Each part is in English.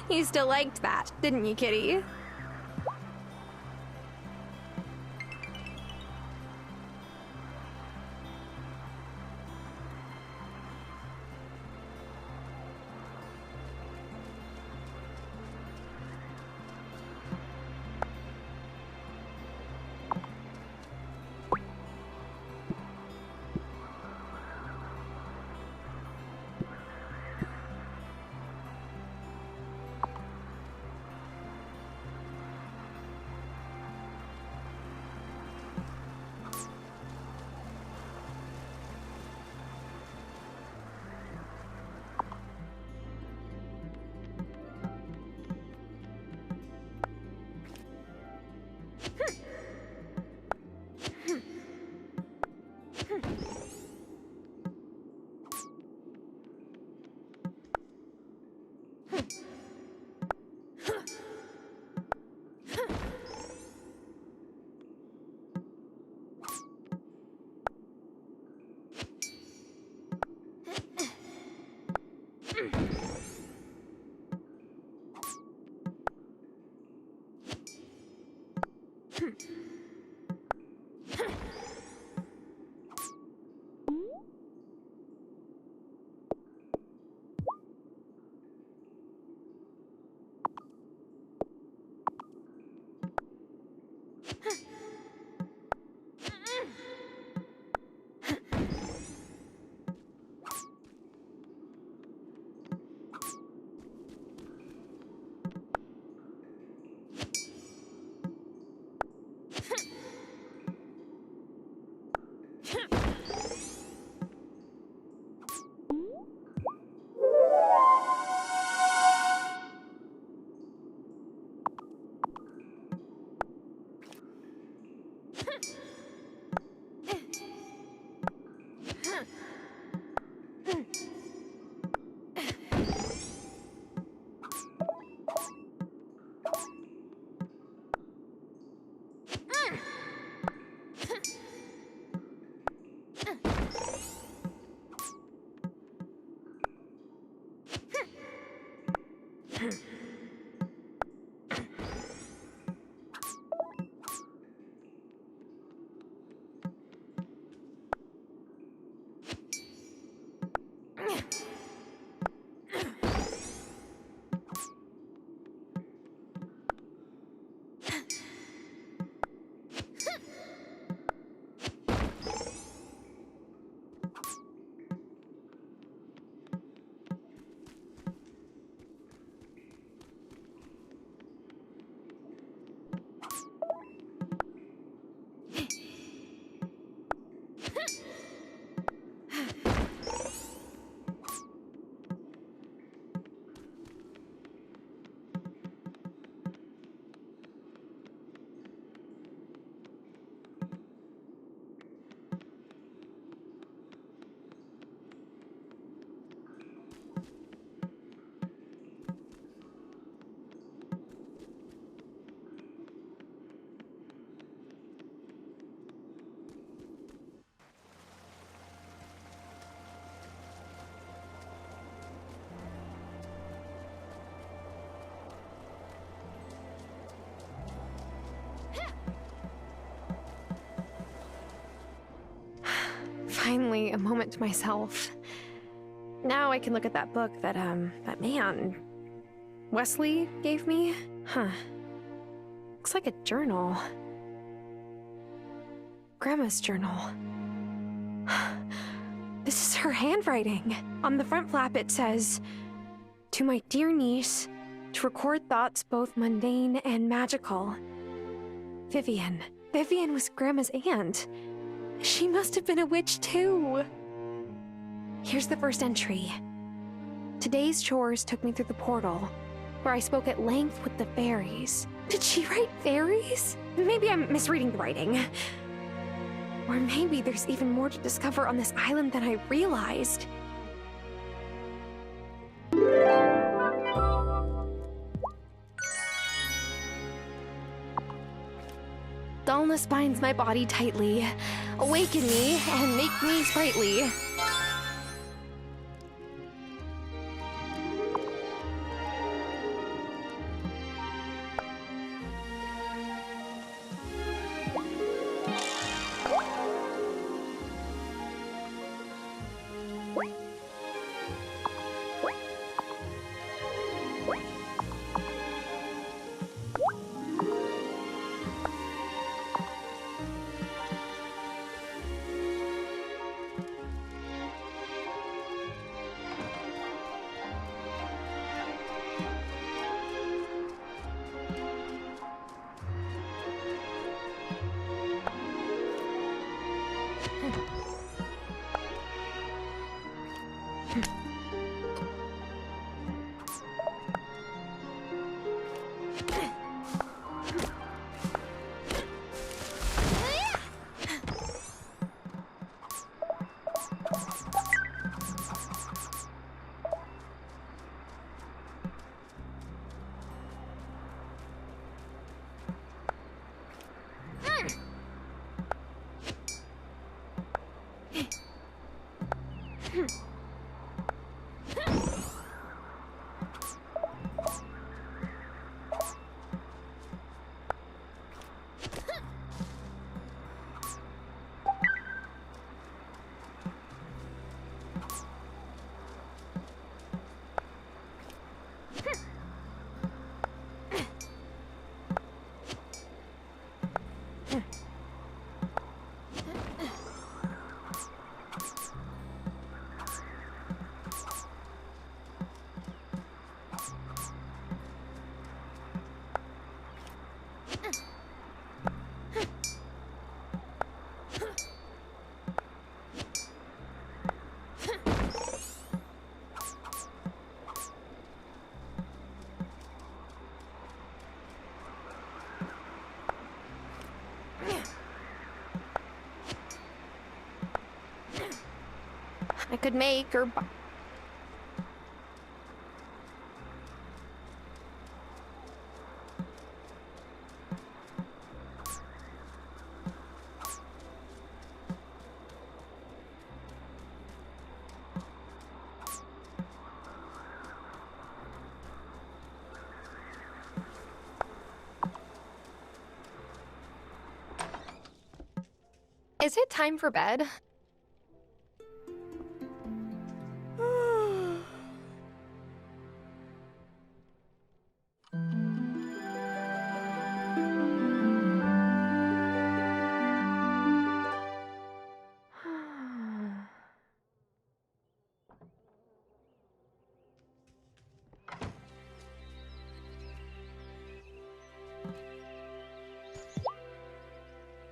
You still liked that, didn't you, kitty? Finally, a moment to myself. Now I can look at that book that man, Wesley gave me. Huh. Looks like a journal. Grandma's journal. This is her handwriting. On the front flap it says, "To my dear niece, to record thoughts both mundane and magical. Vivian." Vivian was Grandma's aunt. She must have been a witch too. Here's the first entry. Today's chores took me through the portal, where I spoke at length with the fairies. Did she write fairies? Maybe I'm misreading the writing. Or maybe there's even more to discover on this island than I realized. Dullness binds my body tightly. Awaken me and make me sprightly. I could make or buy. Is it time for bed?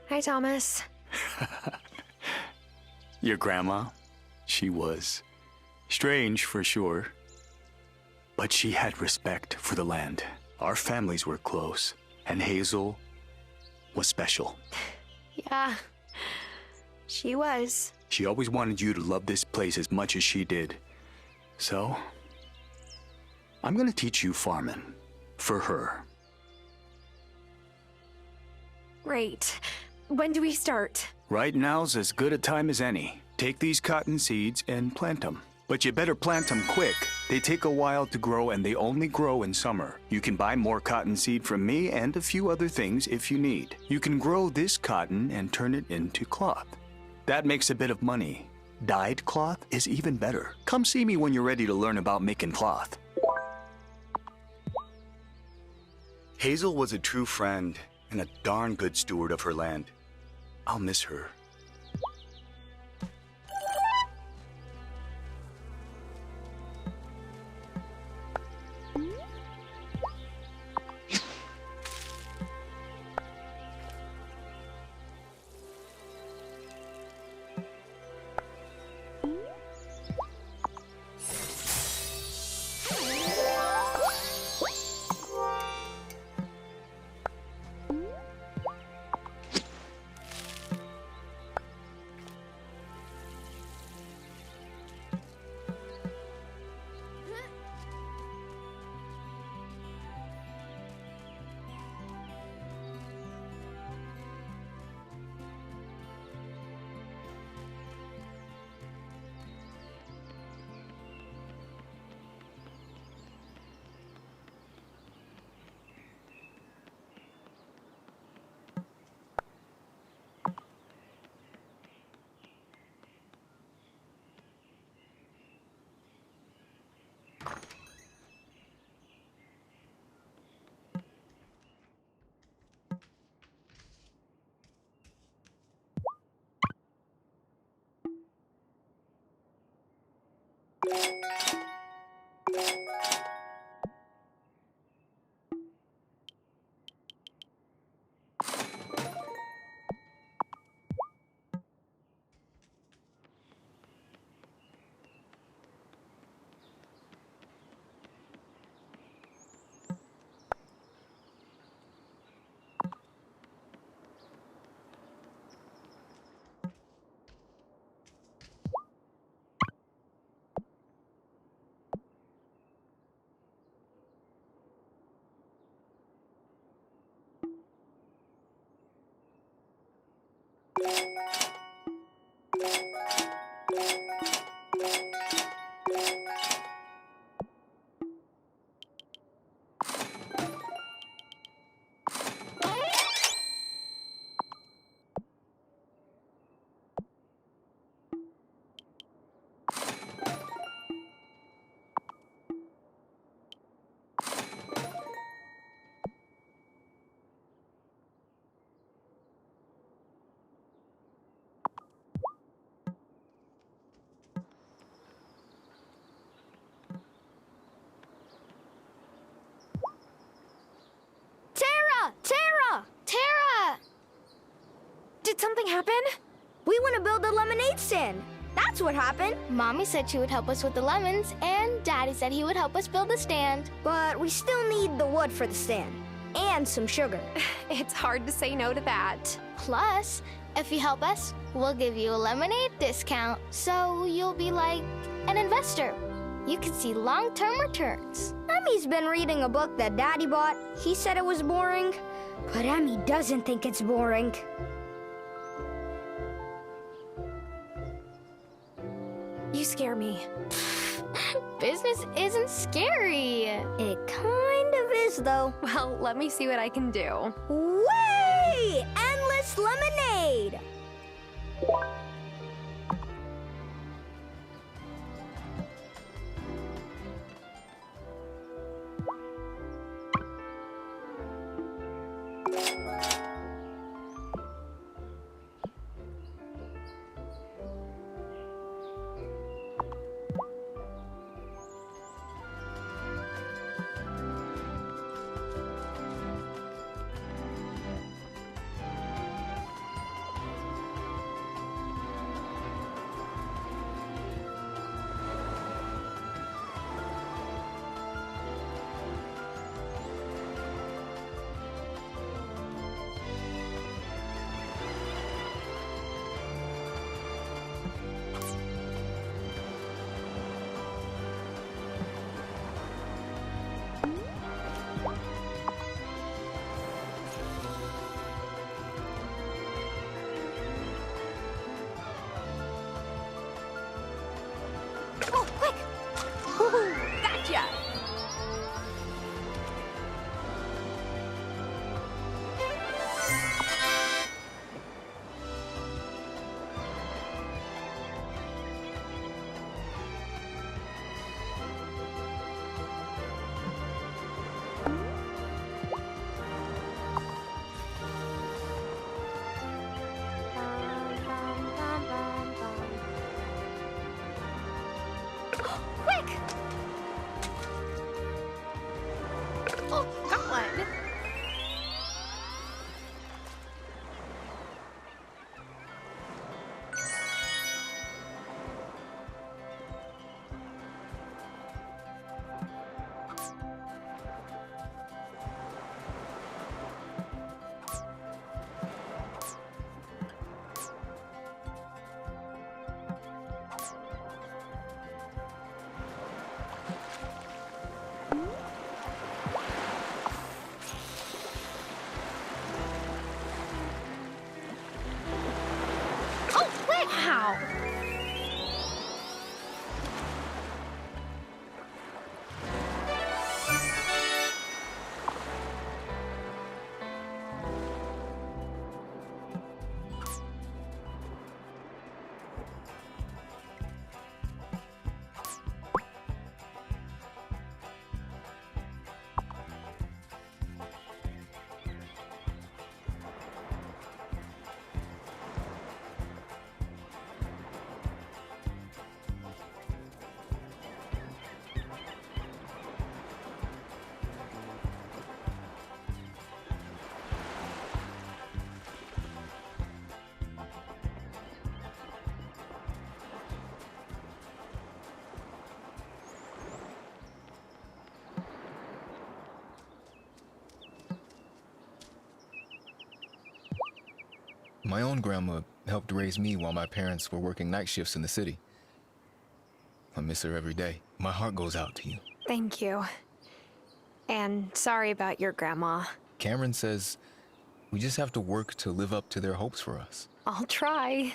Hi, Thomas. Your grandma? She was strange for sure. But she had respect for the land. Our families were close, and Hazel was special. Yeah, she was. She always wanted you to love this place as much as she did. So, I'm gonna teach you farming. For her. Great. When do we start? Right now's as good a time as any. Take these cotton seeds and plant them. But you better plant them quick. They take a while to grow and they only grow in summer. You can buy more cotton seed from me and a few other things if you need. You can grow this cotton and turn it into cloth. That makes a bit of money. Dyed cloth is even better. Come see me when you're ready to learn about making cloth. Hazel was a true friend and a darn good steward of her land. I'll miss her. Tara! Did something happen? We want to build a lemonade stand. That's what happened. Mommy said she would help us with the lemons, and Daddy said he would help us build the stand. But we still need the wood for the stand. And some sugar. It's hard to say no to that. Plus, If you help us, we'll give you a lemonade discount. So you'll be like an investor. You can see long-term returns. Emmy's been reading a book that Daddy bought. He said it was boring, but Emmy doesn't think it's boring. You scare me. Business isn't scary. It kind of is, though. Well, let me see what I can do. Way! Endless lemonade! Oh, quick! Woohoo! Gotcha! Quick! Oh, got one. Oh, quick! Wow. My own grandma helped raise me while my parents were working night shifts in the city. I miss her every day. My heart goes out to you. Thank you. And sorry about your grandma. Cameron says we just have to work to live up to their hopes for us. I'll try.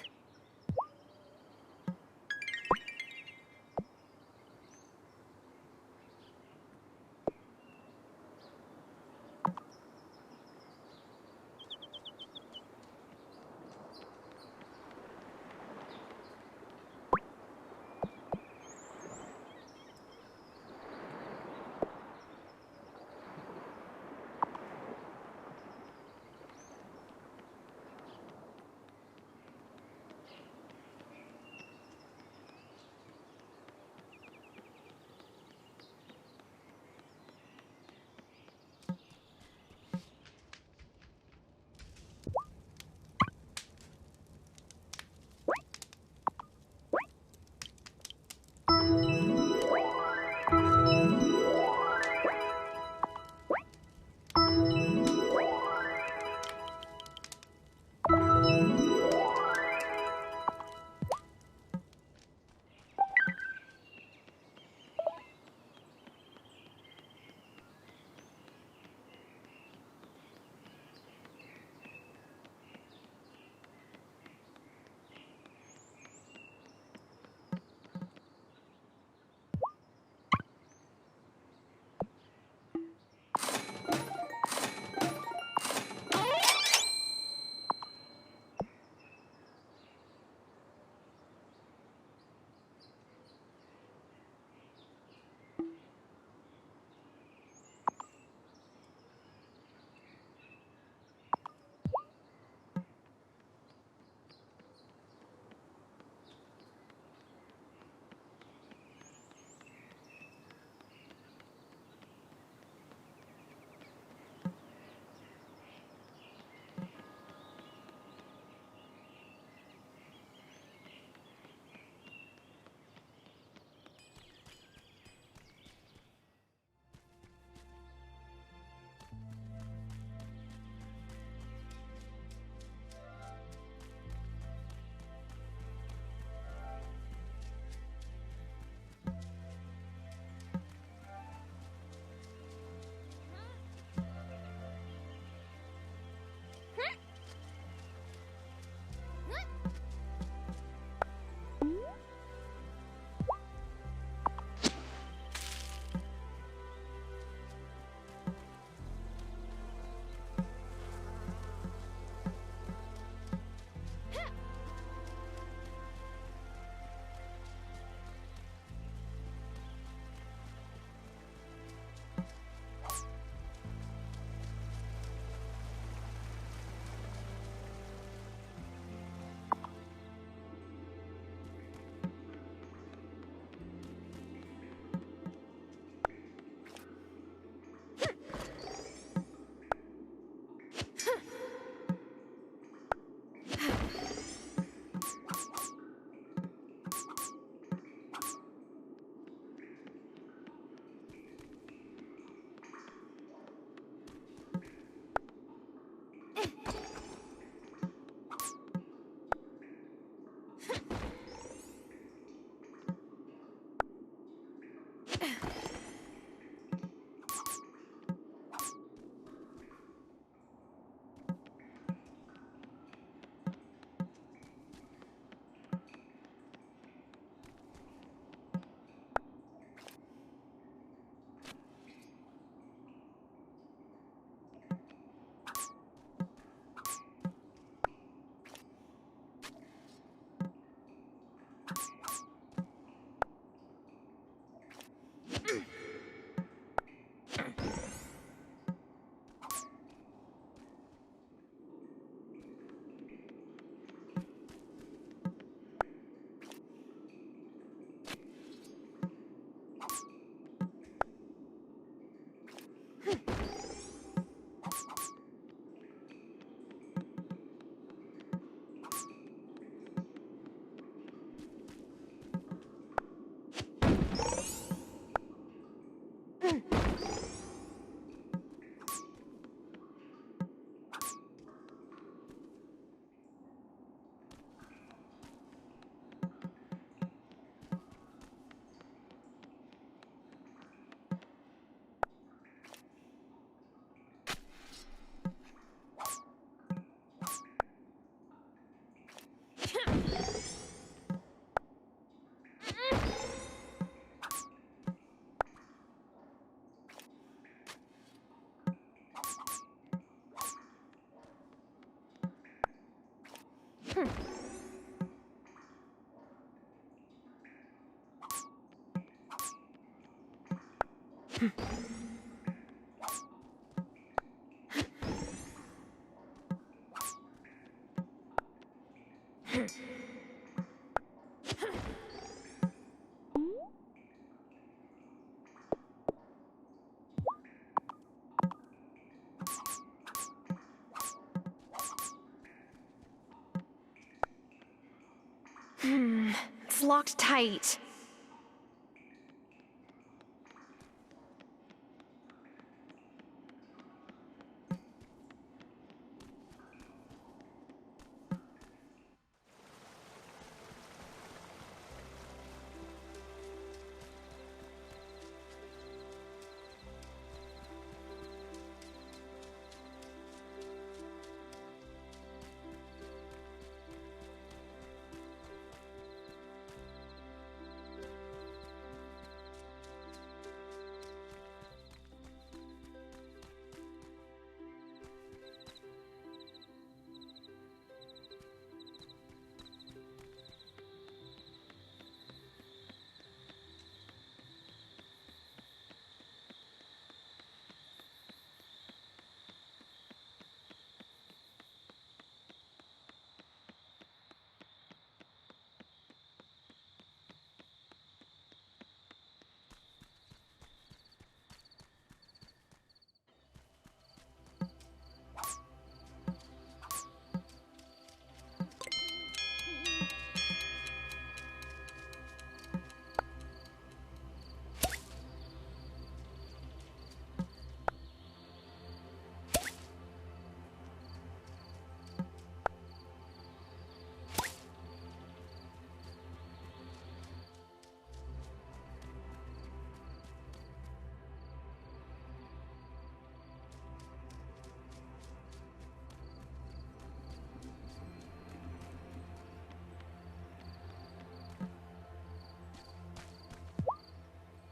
It's locked tight.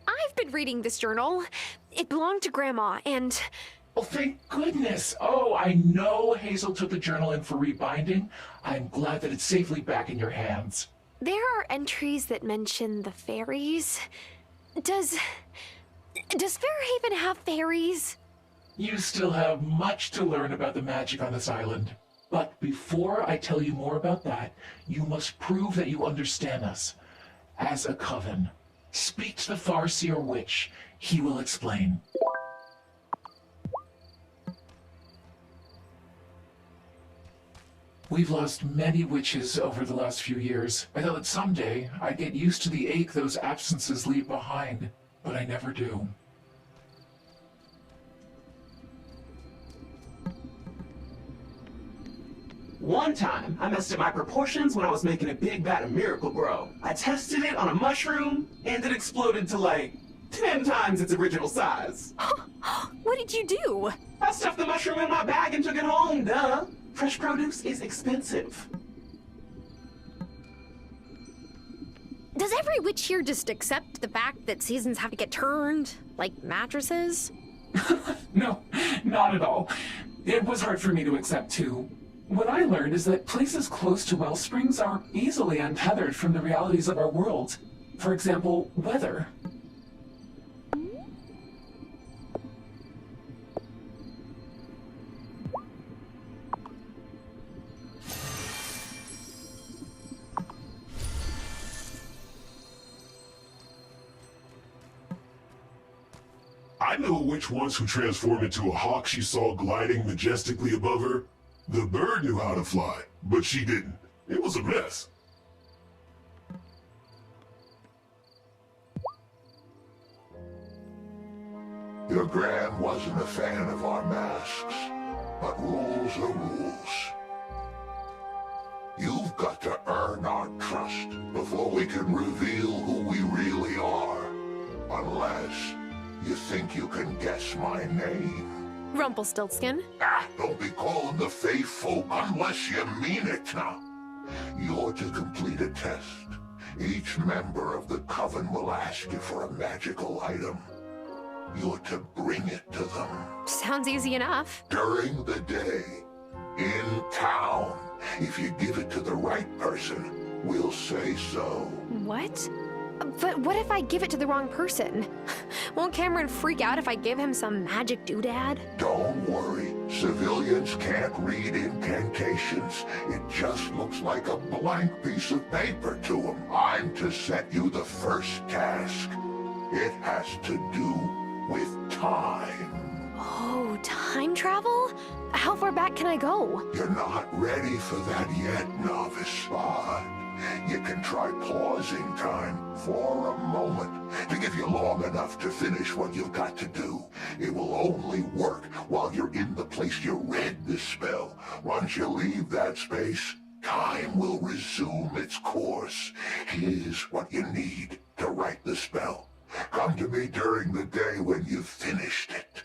I've been reading this journal. It belonged to Grandma, and... Oh, thank goodness. Oh, I know Hazel took the journal in for rebinding. I'm glad that it's safely back in your hands. There are entries that mention the fairies. Does Fairhaven have fairies? You still have much to learn about the magic on this island. But before I tell you more about that, you must prove that you understand us. As a coven, speak to the Farseer Witch. He will explain. We've lost many witches over the last few years. I thought that someday I'd get used to the ache those absences leave behind, but I never do. One time, I messed up my proportions when I was making a big vat of Miracle Grow. I tested it on a mushroom, and it exploded to, like, 10 times its original size. What did you do? I stuffed the mushroom in my bag and took it home, duh. Fresh produce is expensive. Does every witch here just accept the fact that seasons have to get turned? Like mattresses? No, not at all. It was hard for me to accept, too. What I learned is that places close to well springs are easily untethered from the realities of our world. For example, weather. I know which ones who transformed into a hawk she saw gliding majestically above her. The bird knew how to fly, but she didn't. It was a mess. Your Gran wasn't a fan of our masks, but rules are rules. You've got to earn our trust before we can reveal who we really are. Unless you think you can guess my name. Rumpelstiltskin? Don't be calling the faithful unless you mean it now. You're to complete a test. Each member of the Coven will ask you for a magical item. You're to bring it to them. Sounds easy enough. During the day. In town. If you give it to the right person, we'll say so. What? But what if I give it to the wrong person? Won't Cameron freak out if I give him some magic doodad? Don't worry. Civilians can't read incantations. It just looks like a blank piece of paper to them. I'm to set you the first task. It has to do with time. Oh, time travel? How far back can I go? You're not ready for that yet, novice spot. You can try pausing time for a moment to give you long enough to finish what you've got to do. It will only work while you're in the place you read the spell. Once you leave that space, time will resume its course. Here's what you need to write the spell. Come to me during the day when you've finished it.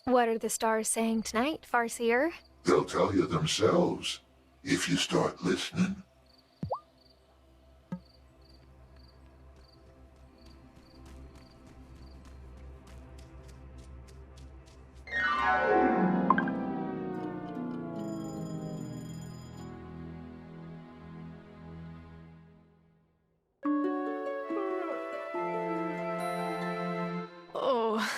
What are the stars saying tonight, Farseer? They'll tell you themselves if you start listening. Oh.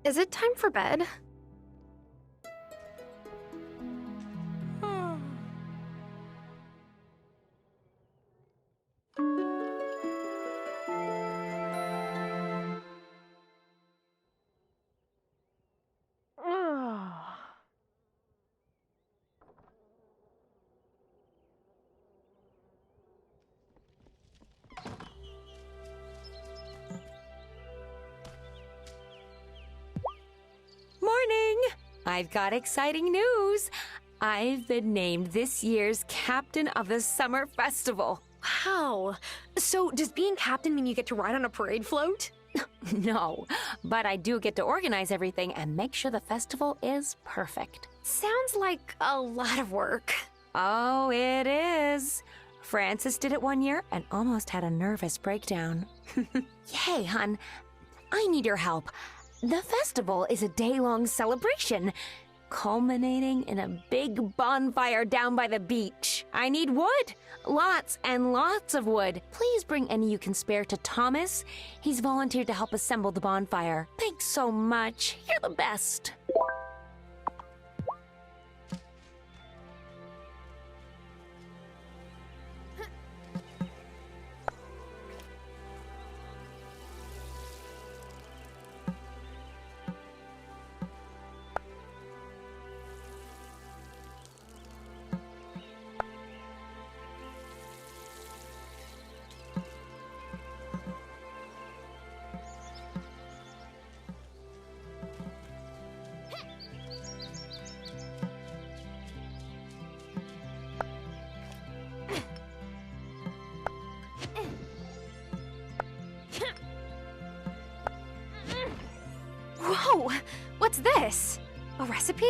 Is it time for bed? Morning! I've got exciting news. I've been named this year's captain of the summer festival. Wow. So, does being captain mean you get to ride on a parade float? No, but I do get to organize everything and make sure the festival is perfect. Sounds like a lot of work. Oh, it is. Francis did it one year and almost had a nervous breakdown. Yay, hon. I need your help. The festival is a day-long celebration, culminating in a big bonfire down by the beach. I need wood. Lots and lots of wood. Please bring any you can spare to Thomas. He's volunteered to help assemble the bonfire. Thanks so much. You're the best. Whoa! What's this? A recipe?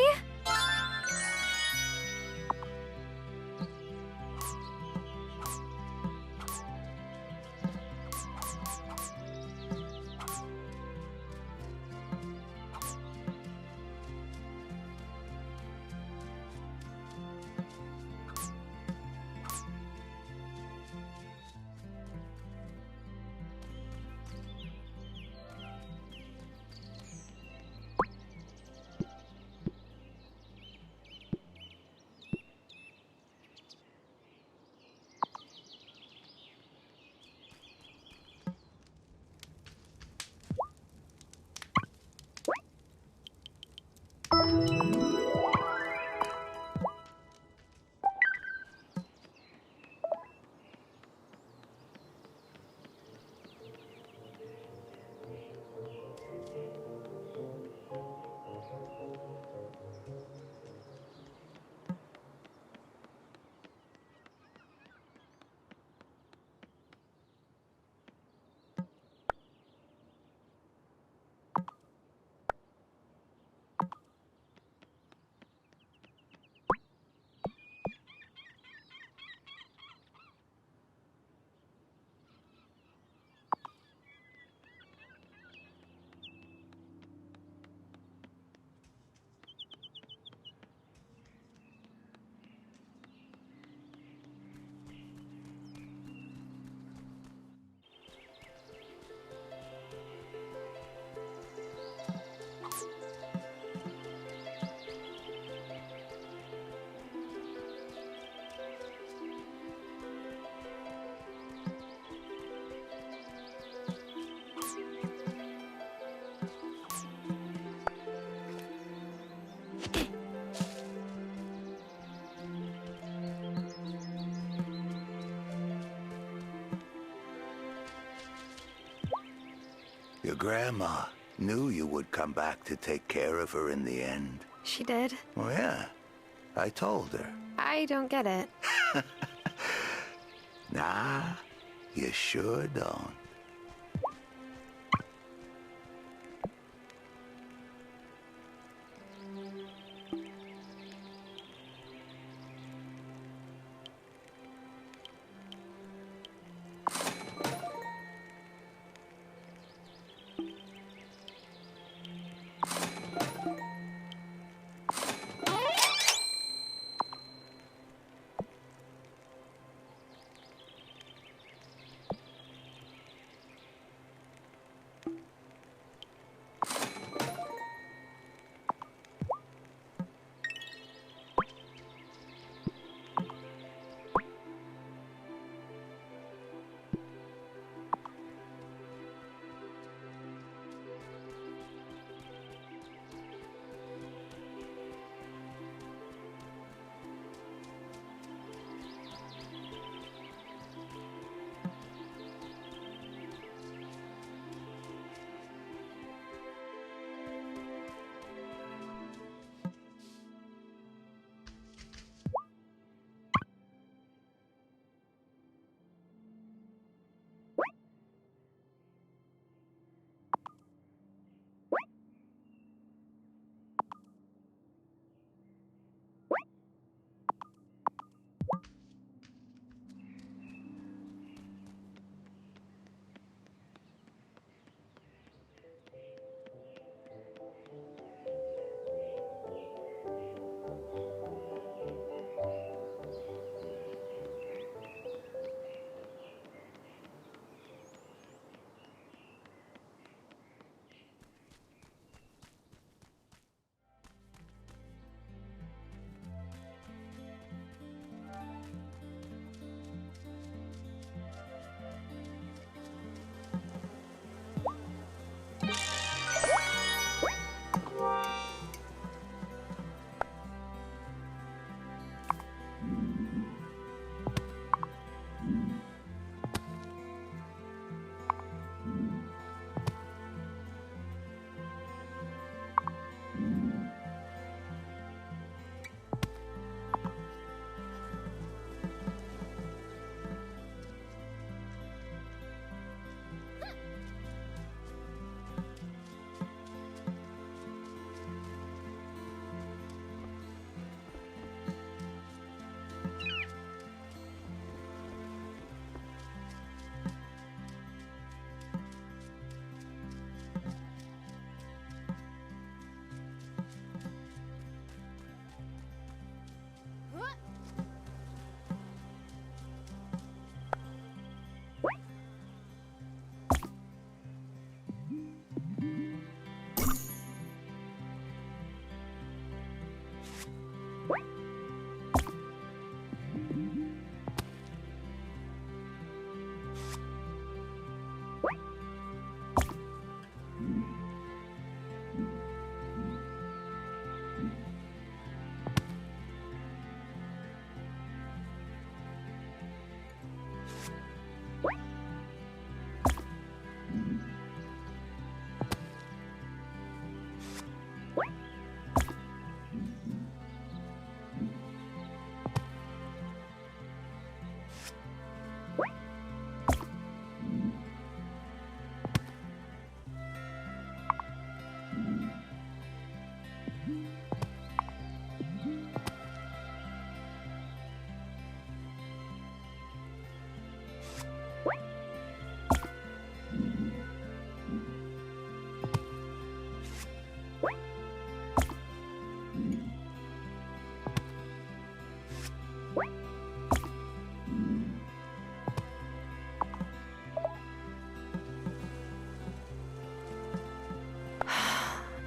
Your grandma knew you would come back to take care of her in the end. She did? Oh, yeah. I told her. I don't get it. Nah, you sure don't.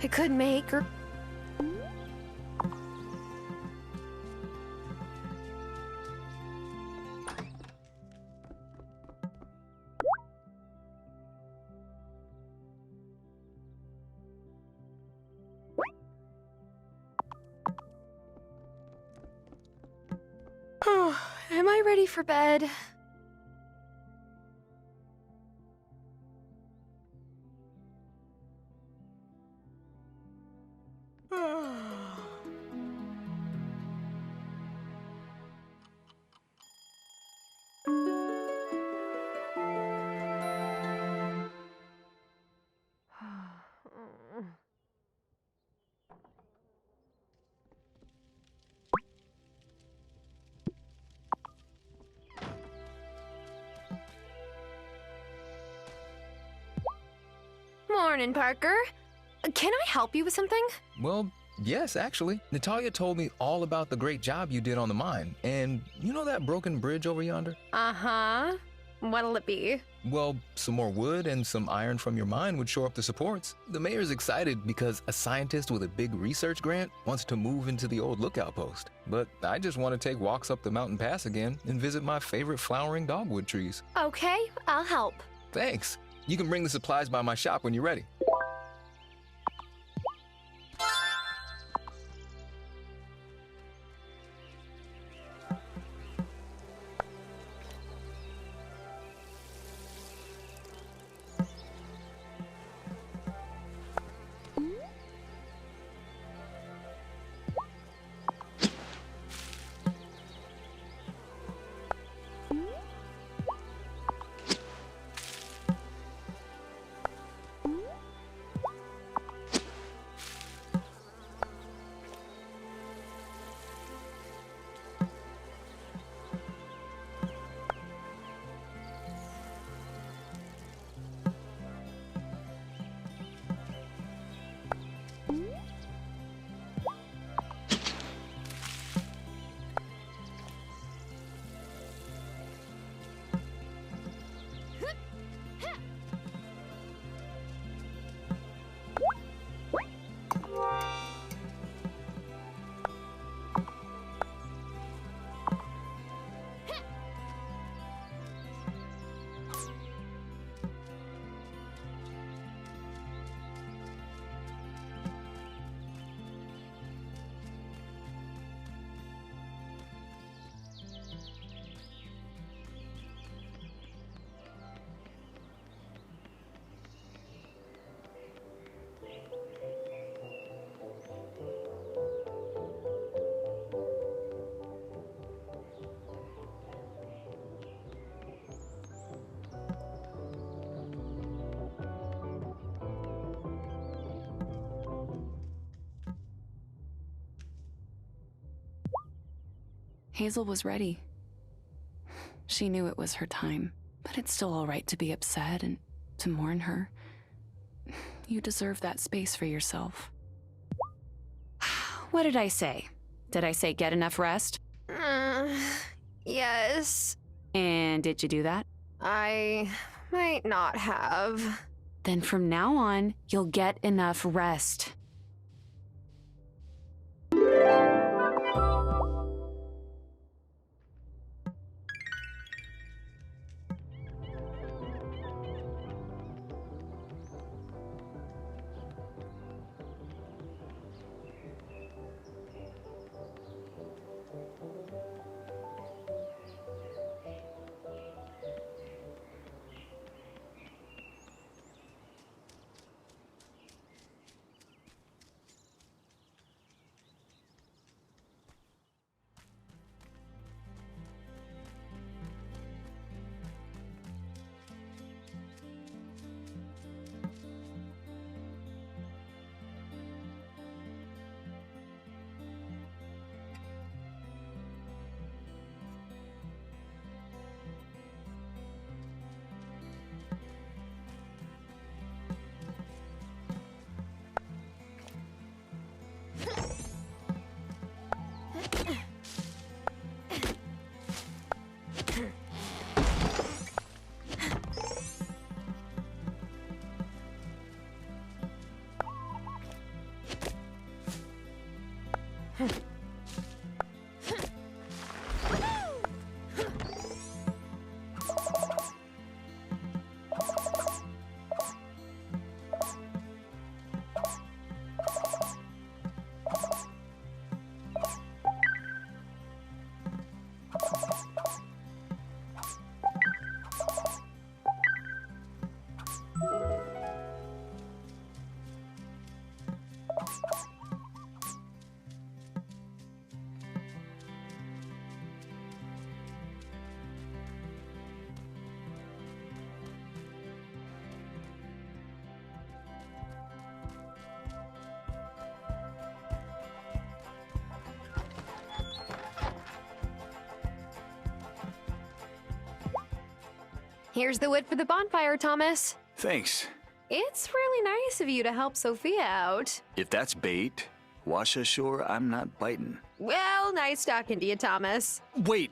I could make or... Am I ready for bed? Morning, Parker. Can I help you with something? Well, yes, actually. Natalia told me all about the great job you did on the mine. And you know that broken bridge over yonder? Uh-huh. What'll it be? Well, some more wood and some iron from your mine would shore up the supports. The mayor's excited because a scientist with a big research grant wants to move into the old lookout post. But I just want to take walks up the mountain pass again and visit my favorite flowering dogwood trees. Okay, I'll help. Thanks. You can bring the supplies by my shop when you're ready. Hazel was ready. She knew it was her time, but it's still all right to be upset and to mourn her. You deserve that space for yourself. What did I say? Did I say get enough rest? Yes. And did you do that? I might not have. Then from now on, you'll get enough rest. Here's the wood for the bonfire, Thomas. Thanks. It's really nice of you to help Sophia out. If that's bait, wash ashore, I'm not biting. Well, nice talking to you, Thomas. Wait.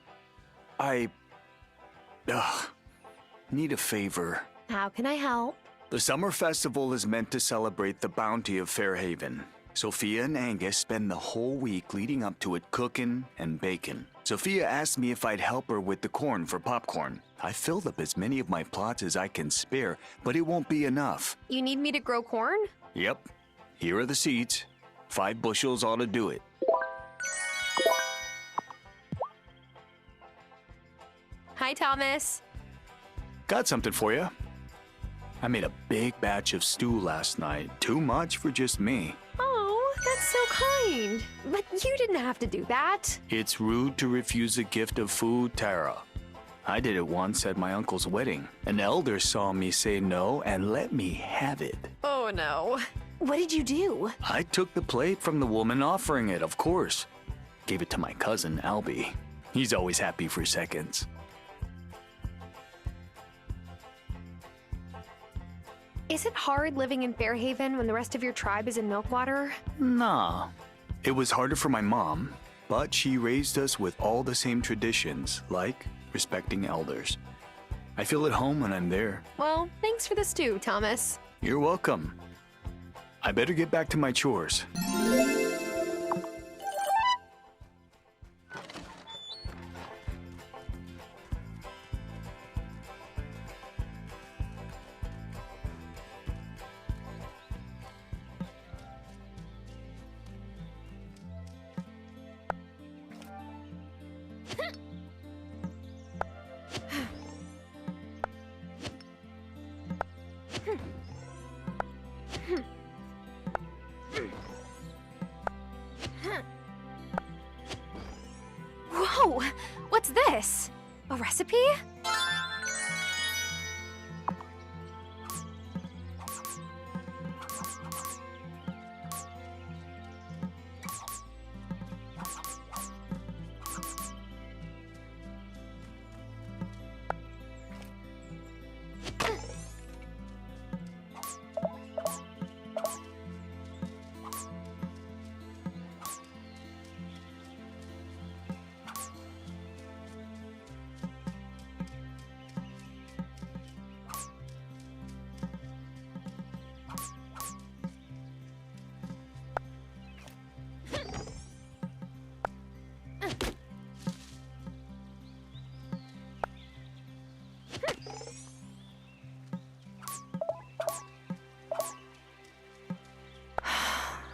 I... need a favor. How can I help? The summer festival is meant to celebrate the bounty of Fairhaven. Sophia and Angus spend the whole week leading up to it cooking and baking. Sophia asked me if I'd help her with the corn for popcorn. I filled up as many of my plots as I can spare, but it won't be enough. You need me to grow corn? Yep. Here are the seeds. 5 bushels ought to do it. Hi, Thomas. Got something for you. I made a big batch of stew last night. Too much for just me. Oh, that's so kind. But you didn't have to do that. It's rude to refuse a gift of food, Tara. I did it once at my uncle's wedding. An elder saw me say no and let me have it. Oh, no. What did you do? I took the plate from the woman offering it, of course. Gave it to my cousin, Albie. He's always happy for seconds. Is it hard living in Fairhaven when the rest of your tribe is in Milkwater? Nah. It was harder for my mom, but she raised us with all the same traditions, like respecting elders. I feel at home when I'm there. Well, thanks for the stew, Thomas. You're welcome. I better get back to my chores. Whoa! What's this? A recipe?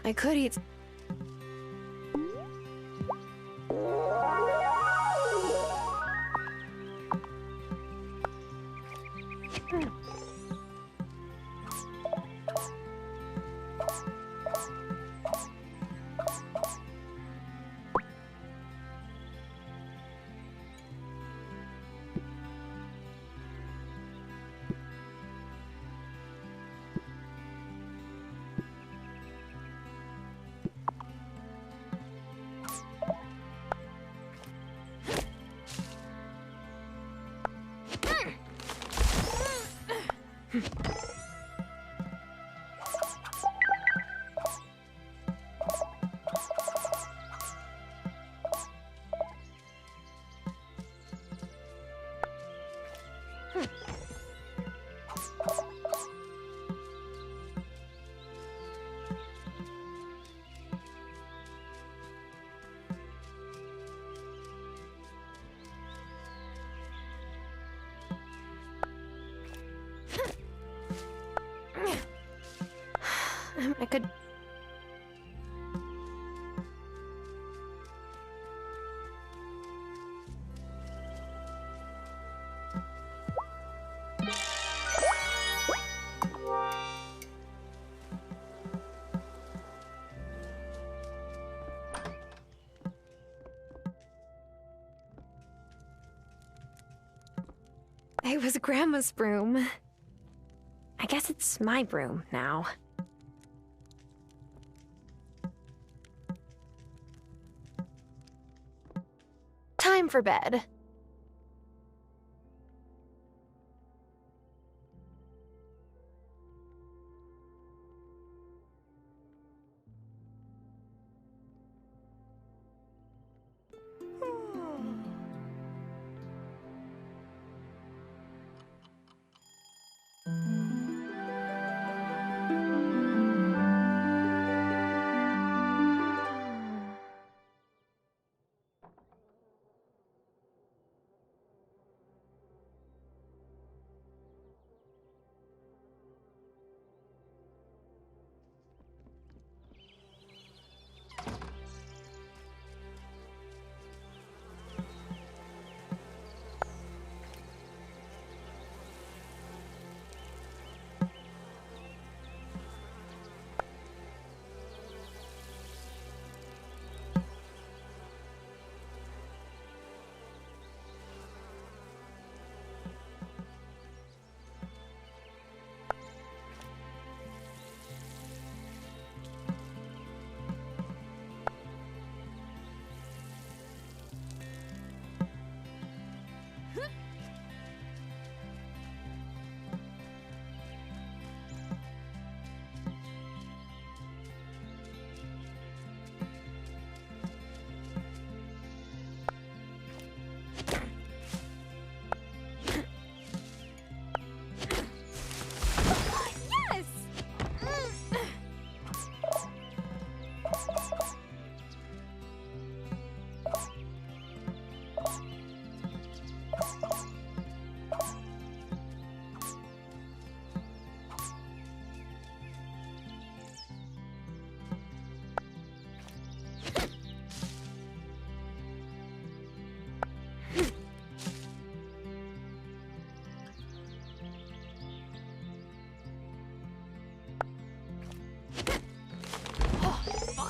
I could eat. I could. It was Grandma's broom. I guess it's my broom now. Time for bed.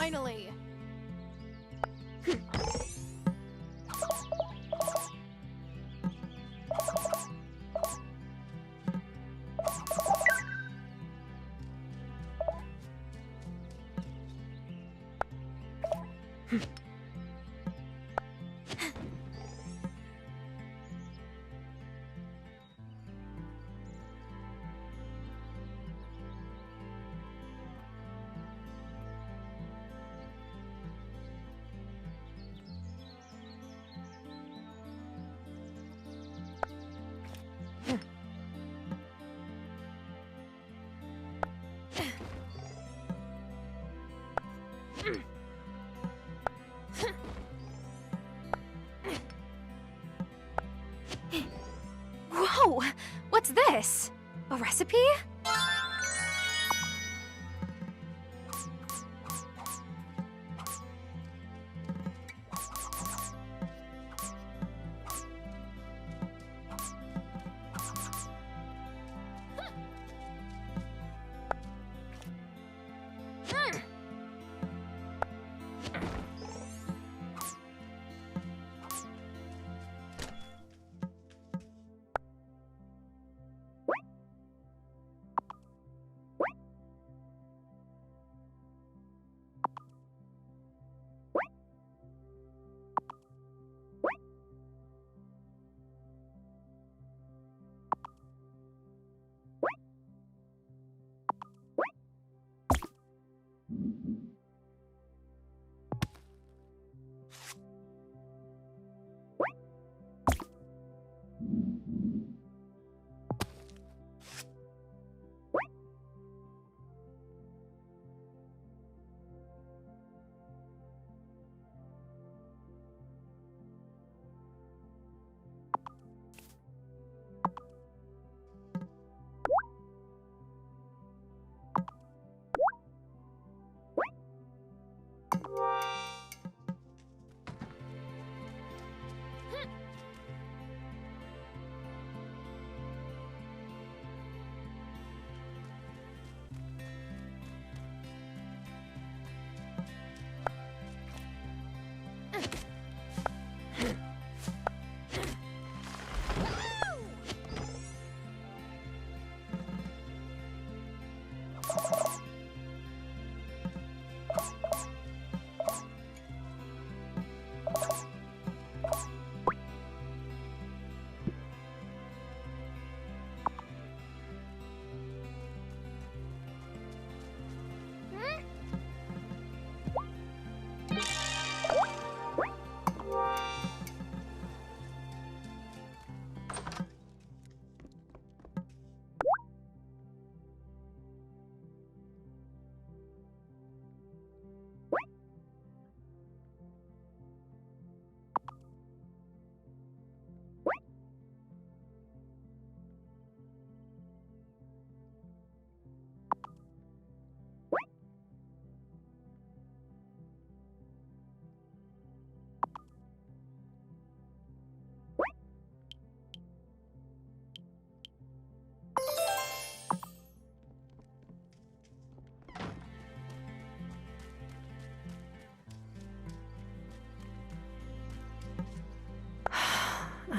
Finally! Whoa! What's this? A recipe?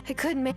I could make...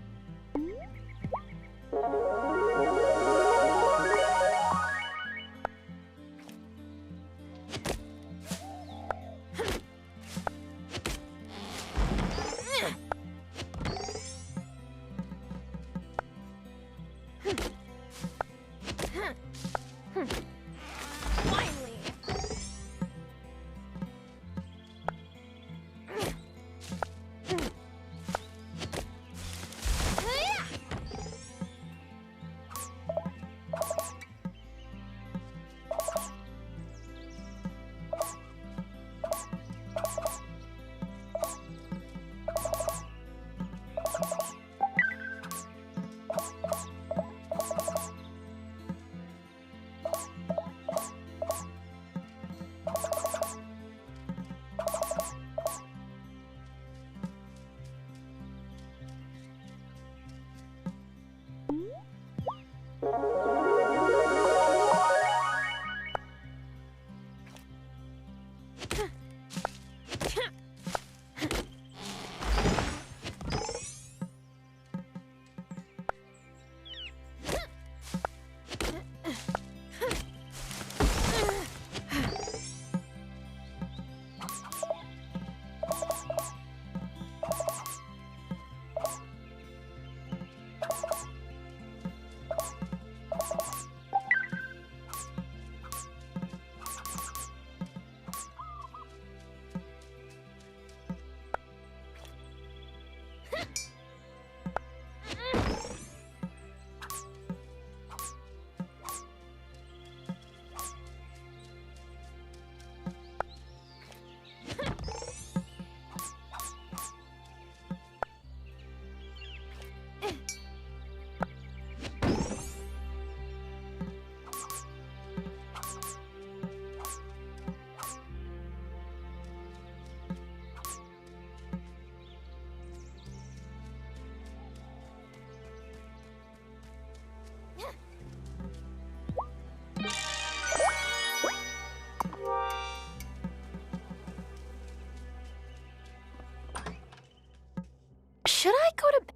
Should I go to bed?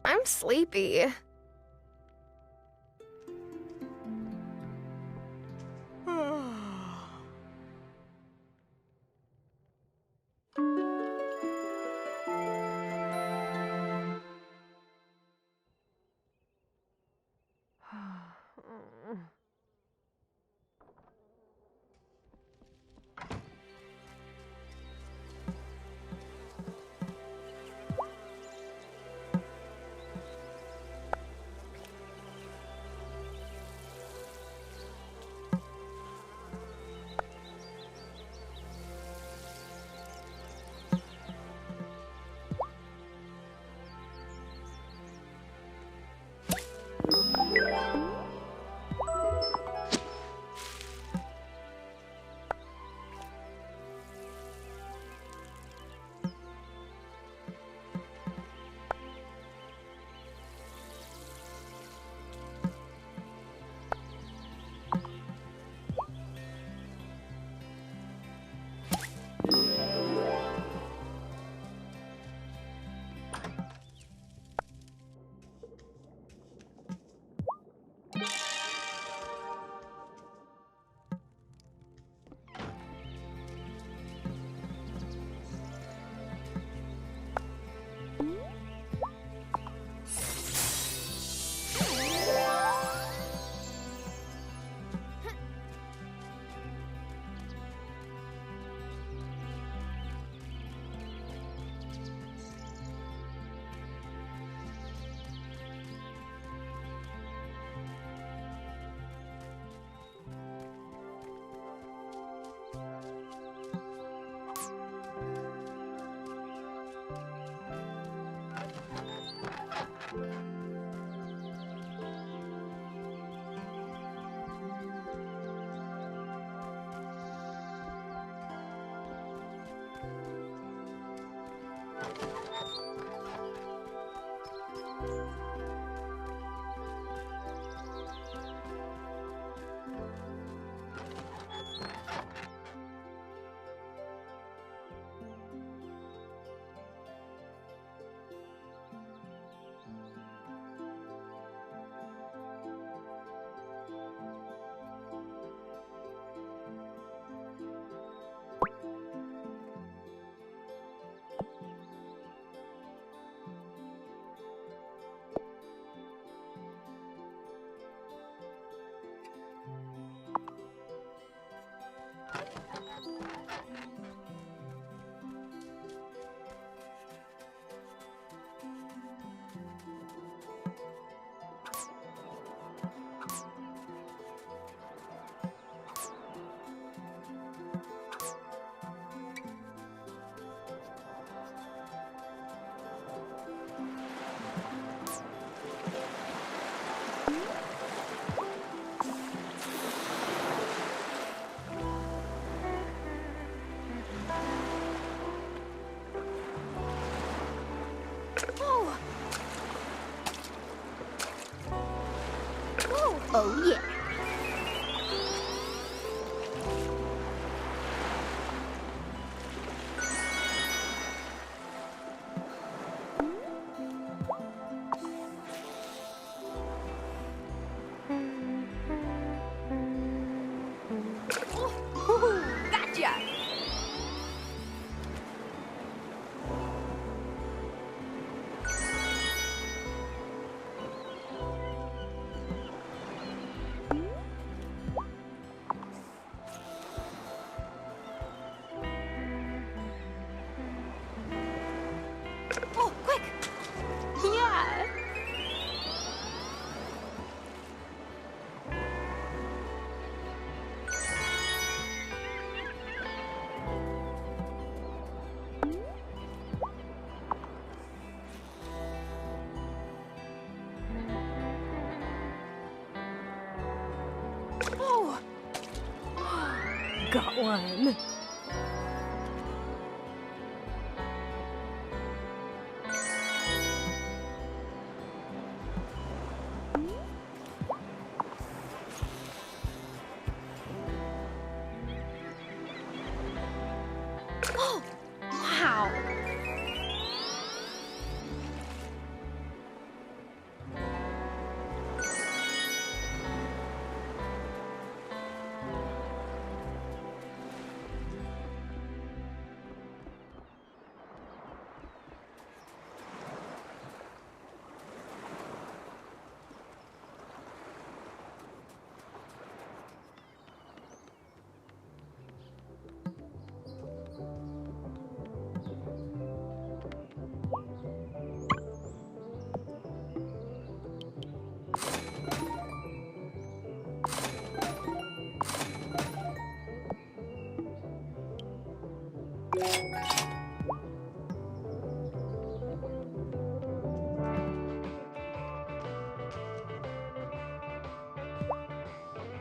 I'm sleepy. Oh, yeah. Gotcha! Oh! Got one. Oh! Wow!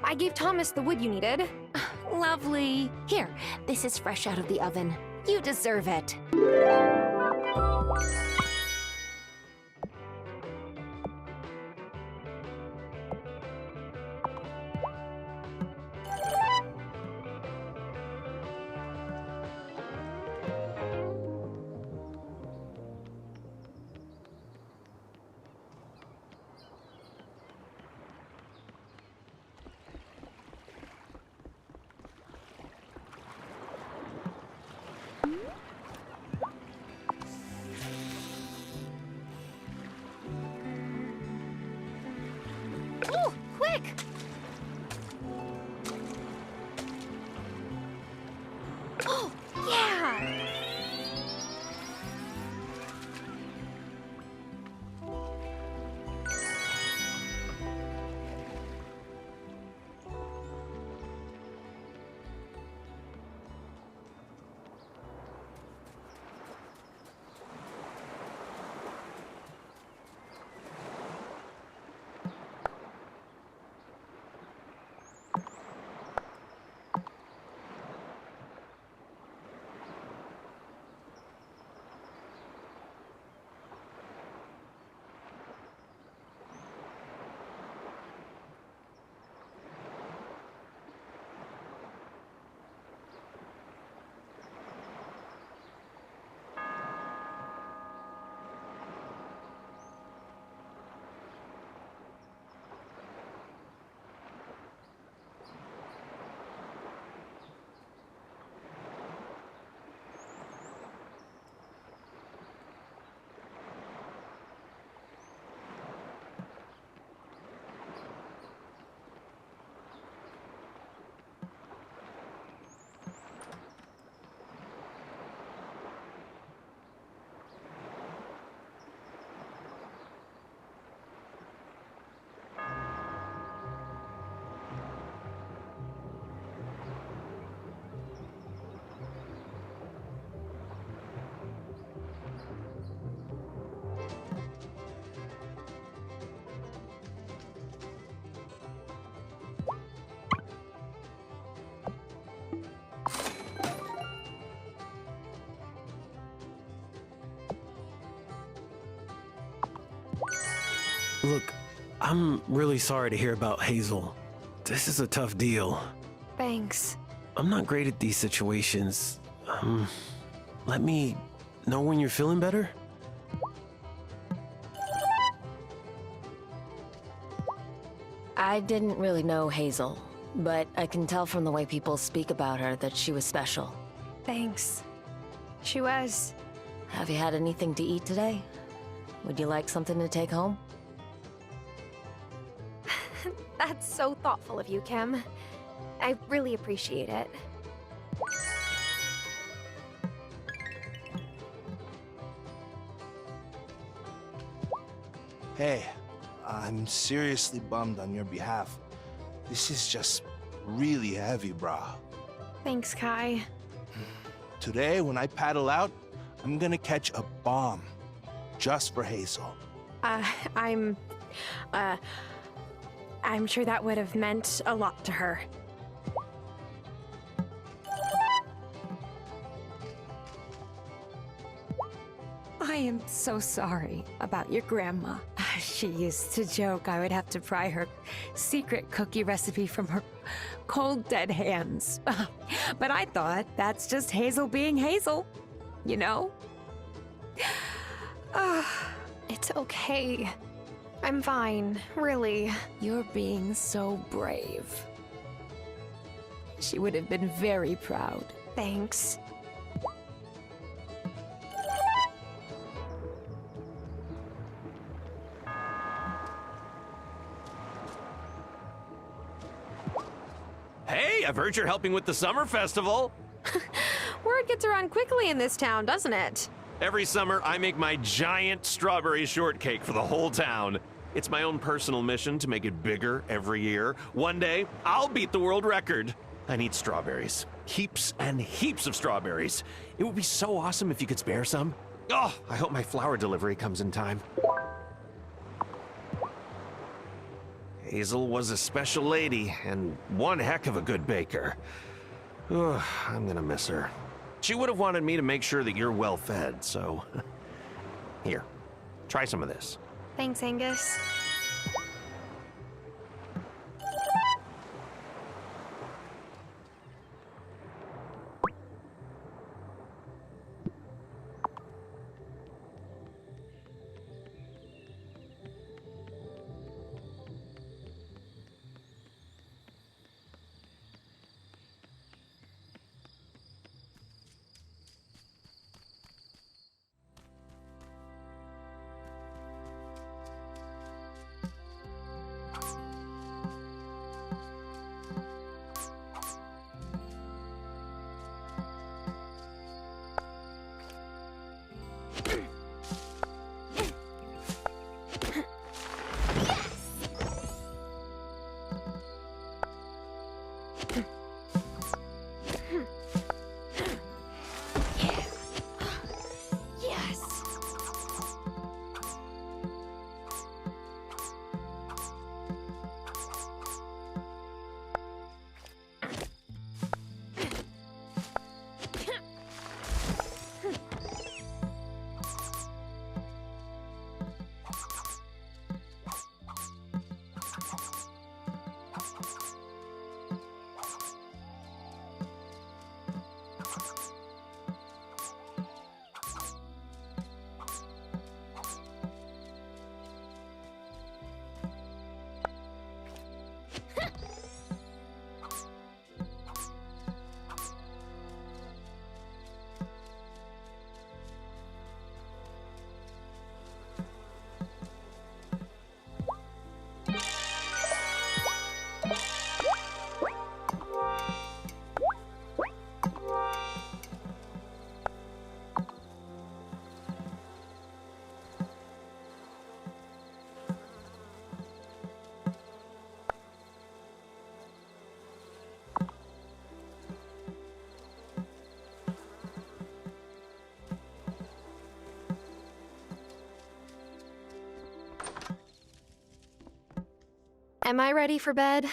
I gave Thomas the wood you needed. Lovely. Here, this is fresh out of the oven. You deserve it. Ooh, quick! Oh, yeah! Look, I'm really sorry to hear about Hazel. This is a tough deal. Thanks. I'm not great at these situations. Let me know when you're feeling better? I didn't really know Hazel, but I can tell from the way people speak about her that she was special. Thanks. She was. Have you had anything to eat today? Would you like something to take home? That's so thoughtful of you, Kim. I really appreciate it. Hey, I'm seriously bummed on your behalf. This is just really heavy, brah. Thanks, Kai. Today, when I paddle out, I'm gonna catch a bomb. Just for Hazel. I'm sure that would have meant a lot to her. I am so sorry about your grandma. She used to joke I would have to pry her secret cookie recipe from her cold, dead hands. But I thought that's just Hazel being Hazel, you know? It's okay. I'm fine, really. You're being so brave. She would have been very proud. Thanks. Hey, I've heard you're helping with the summer festival. Word gets around quickly in this town, doesn't it? Every summer, I make my giant strawberry shortcake for the whole town. It's my own personal mission to make it bigger every year. One day, I'll beat the world record. I need strawberries. Heaps and heaps of strawberries. It would be so awesome if you could spare some. Oh, I hope my flower delivery comes in time. Hazel was a special lady and one heck of a good baker. Ugh, I'm gonna miss her. She would have wanted me to make sure that you're well fed, so... Here, try some of this. Thanks, Angus. Am I ready for bed?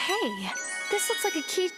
Hey, this looks like a key.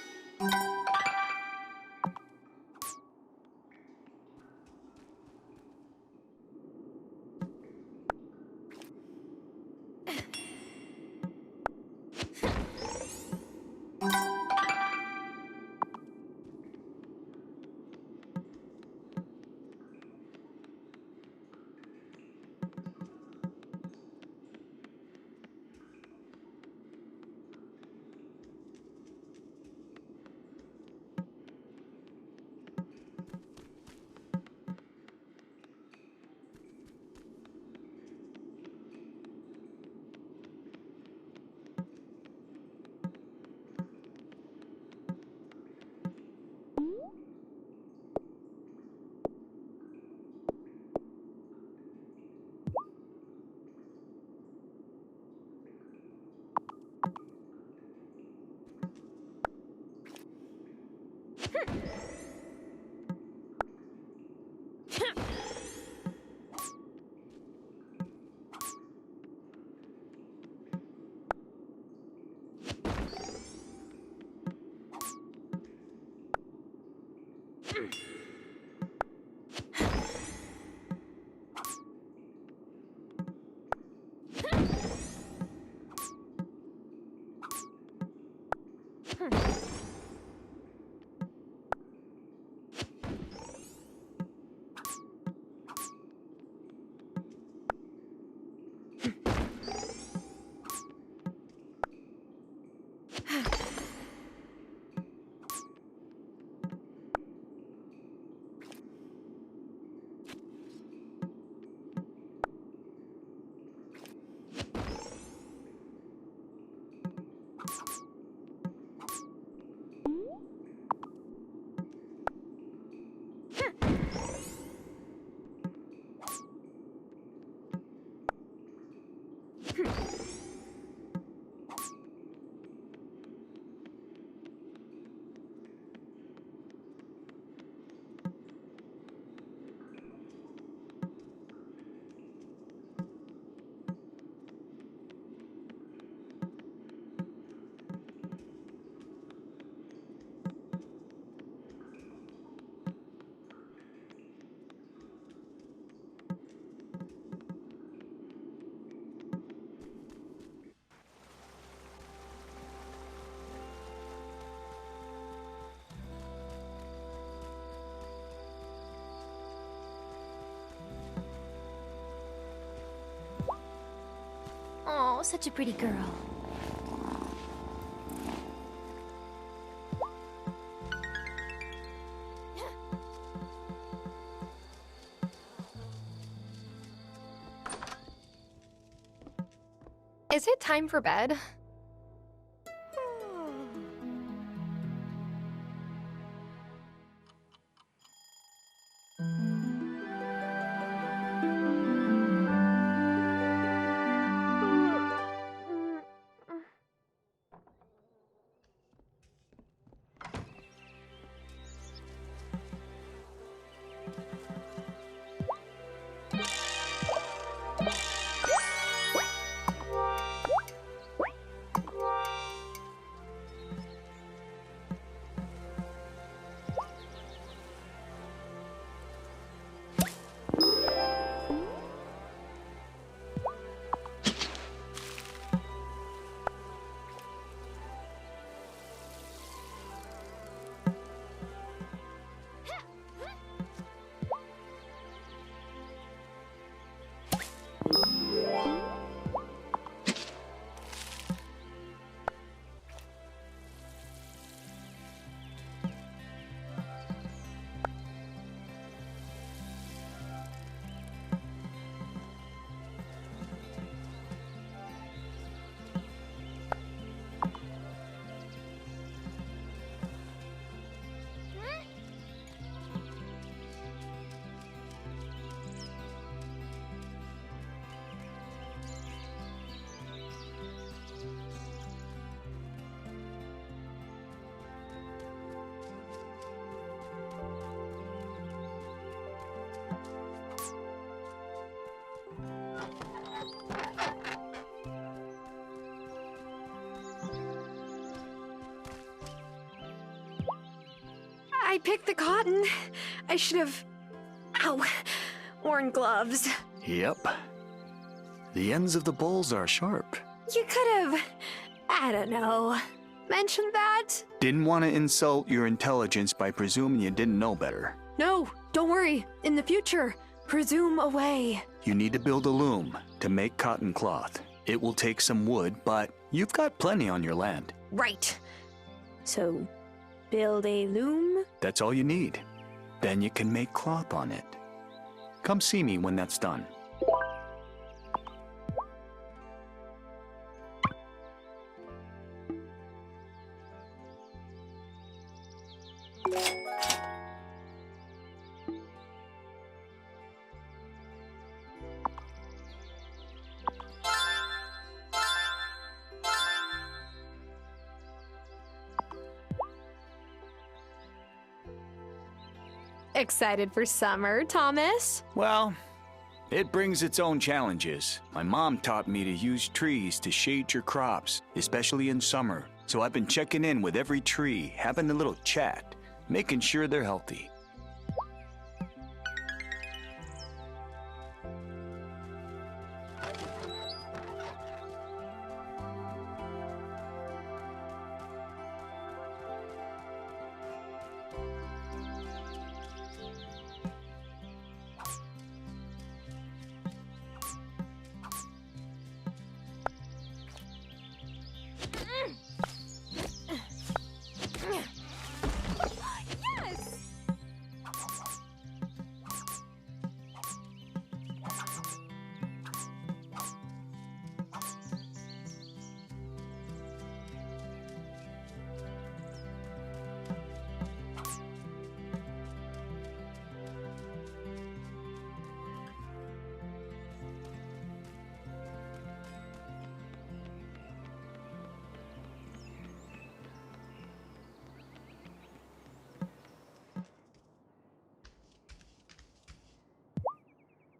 Oh, such a pretty girl. Is it time for bed? I picked the cotton. I should have... Ow. Worn gloves. Yep. The ends of the bowls are sharp. You could have... I don't know. Mentioned that? Didn't want to insult your intelligence by presuming you didn't know better. No, don't worry. In the future, presume away. You need to build a loom to make cotton cloth. It will take some wood, but you've got plenty on your land. Right. So, build a loom? That's all you need. Then you can make cloth on it. Come see me when that's done. Excited for summer, Thomas? Well, it brings its own challenges. My mom taught me to use trees to shade your crops, especially in summer. So I've been checking in with every tree, having a little chat, making sure they're healthy.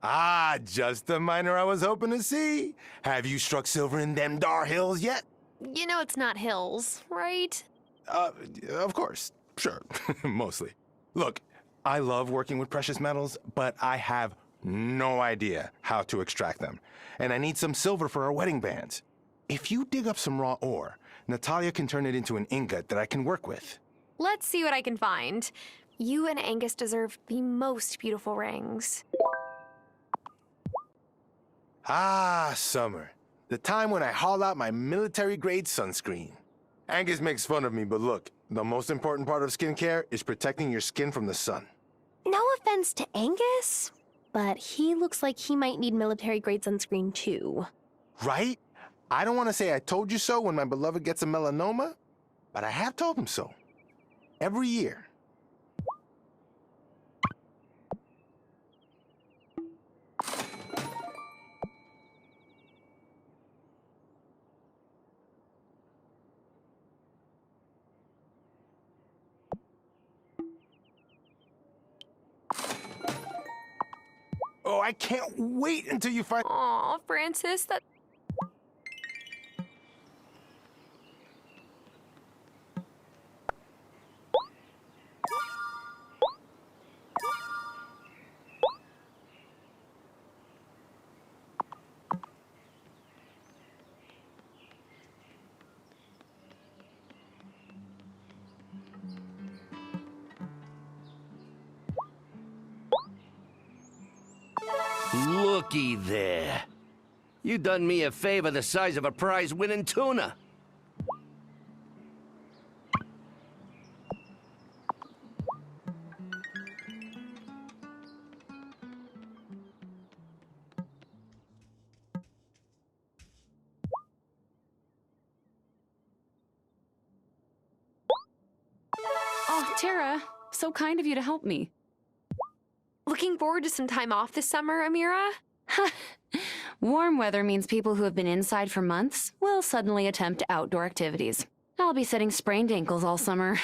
Ah, just the miner I was hoping to see. Have you struck silver in them dar hills yet? You know it's not hills, right? Of course. Sure. Mostly. Look, I love working with precious metals, but I have no idea how to extract them. And I need some silver for our wedding bands. If you dig up some raw ore, Natalia can turn it into an ingot that I can work with. Let's see what I can find. You and Angus deserve the most beautiful rings. Ah, summer. The time when I haul out my military-grade sunscreen. Angus makes fun of me, but look, the most important part of skincare is protecting your skin from the sun. No offense to Angus, but he looks like he might need military-grade sunscreen too. Right? I don't want to say I told you so when my beloved gets a melanoma, but I have told him so. Every year. Oh, I can't wait until you find... Aw, Francis, that... Looky there. You done me a favor the size of a prize-winning tuna. Oh, Tara, so kind of you to help me. Looking forward to some time off this summer, Amira? Warm weather means people who have been inside for months will suddenly attempt outdoor activities. I'll be setting sprained ankles all summer.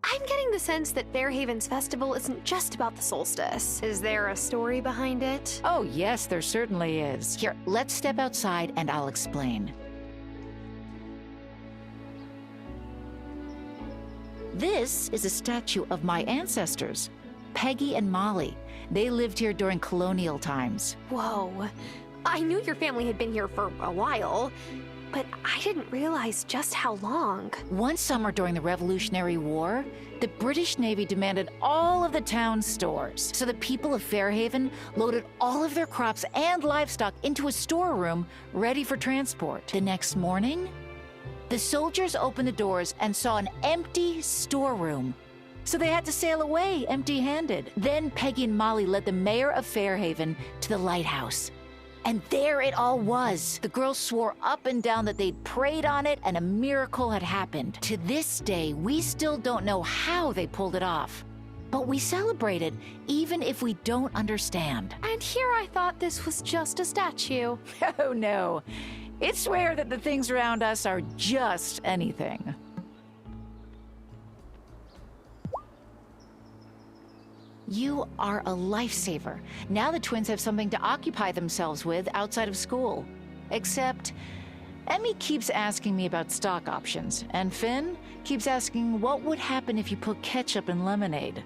I'm getting the sense that Fairhaven's festival isn't just about the solstice. Is there a story behind it? Oh, yes, there certainly is. Here, let's step outside and I'll explain. This is a statue of my ancestors, Peggy and Molly. They lived here during colonial times. Whoa. I knew your family had been here for a while, but I didn't realize just how long. One summer during the Revolutionary War, the British Navy demanded all of the town's stores. So the people of Fairhaven loaded all of their crops and livestock into a storeroom ready for transport. The next morning, the soldiers opened the doors and saw an empty storeroom. So they had to sail away empty-handed. Then Peggy and Molly led the mayor of Fairhaven to the lighthouse. And there it all was. The girls swore up and down that they'd prayed on it and a miracle had happened. To this day, we still don't know how they pulled it off. But we celebrated, even if we don't understand. And here I thought this was just a statue. Oh no. It's rare that the things around us are just anything. You are a lifesaver. Now the twins have something to occupy themselves with outside of school. Except, Emmy keeps asking me about stock options, and Finn keeps asking what would happen if you put ketchup in lemonade.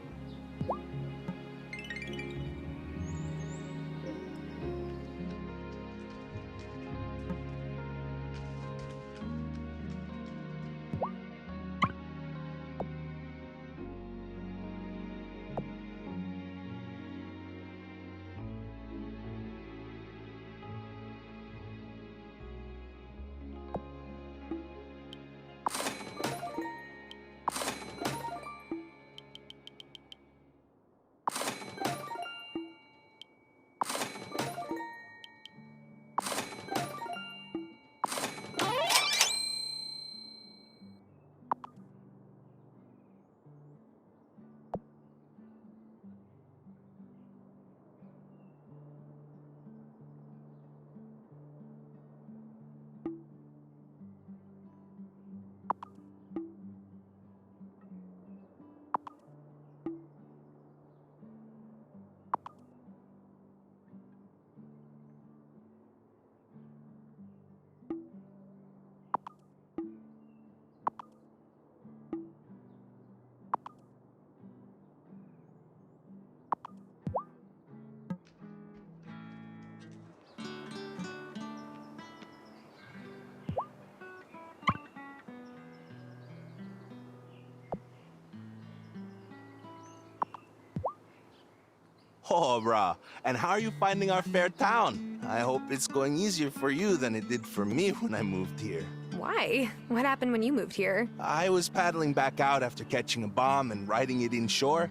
Oh, brah. And how are you finding our fair town? I hope it's going easier for you than it did for me when I moved here. Why? What happened when you moved here? I was paddling back out after catching a bomb and riding it inshore.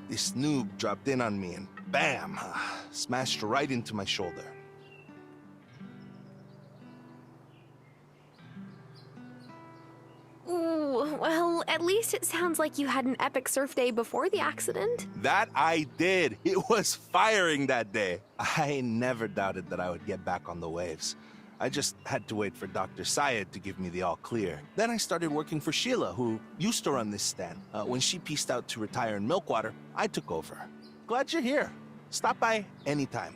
This noob dropped in on me and bam! Smashed right into my shoulder. Ooh, well, at least it sounds like you had an epic surf day before the accident. That I did. It was firing that day. I never doubted that I would get back on the waves. I just had to wait for Dr. Syed to give me the all clear. Then I started working for Sheila, who used to run this stand. When she pieced out to retire in Milkwater, I took over. Glad you're here. Stop by anytime.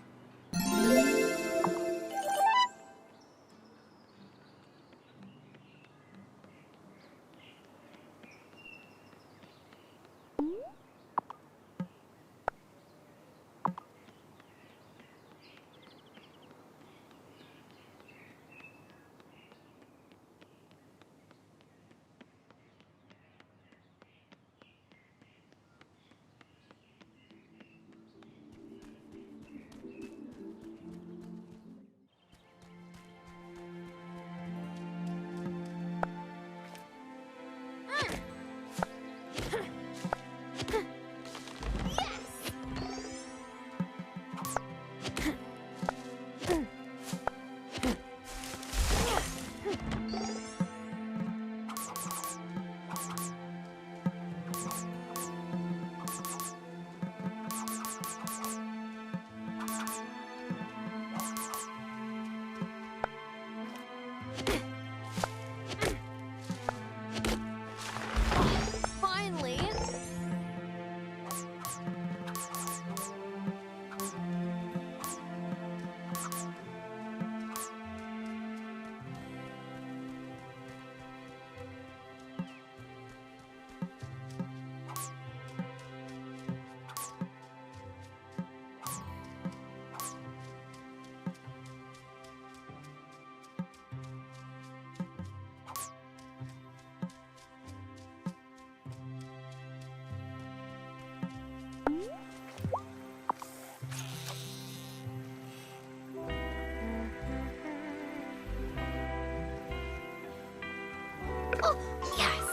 Oh, yes!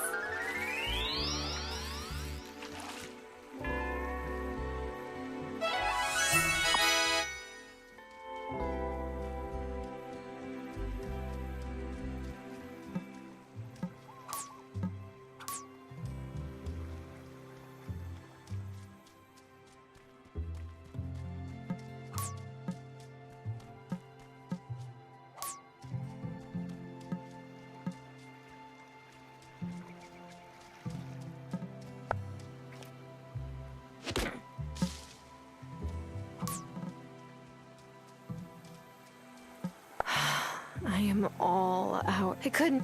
I am all out. I couldn't.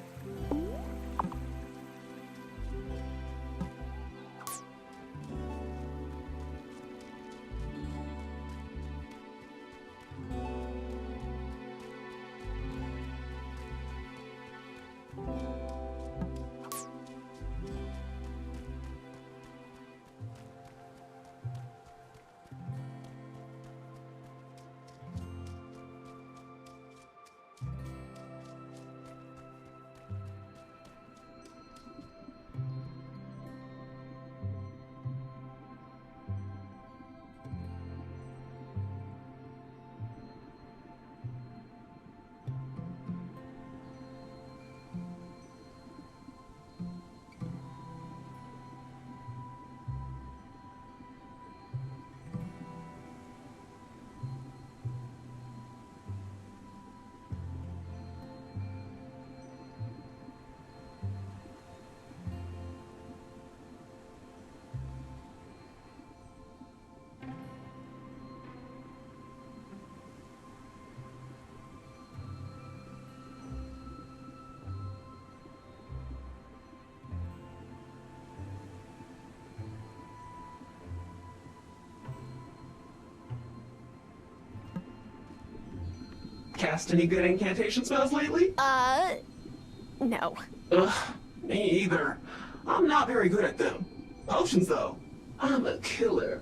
Cast any good incantation spells lately? No. Ugh, me either. I'm not very good at them. Potions, though. I'm a killer.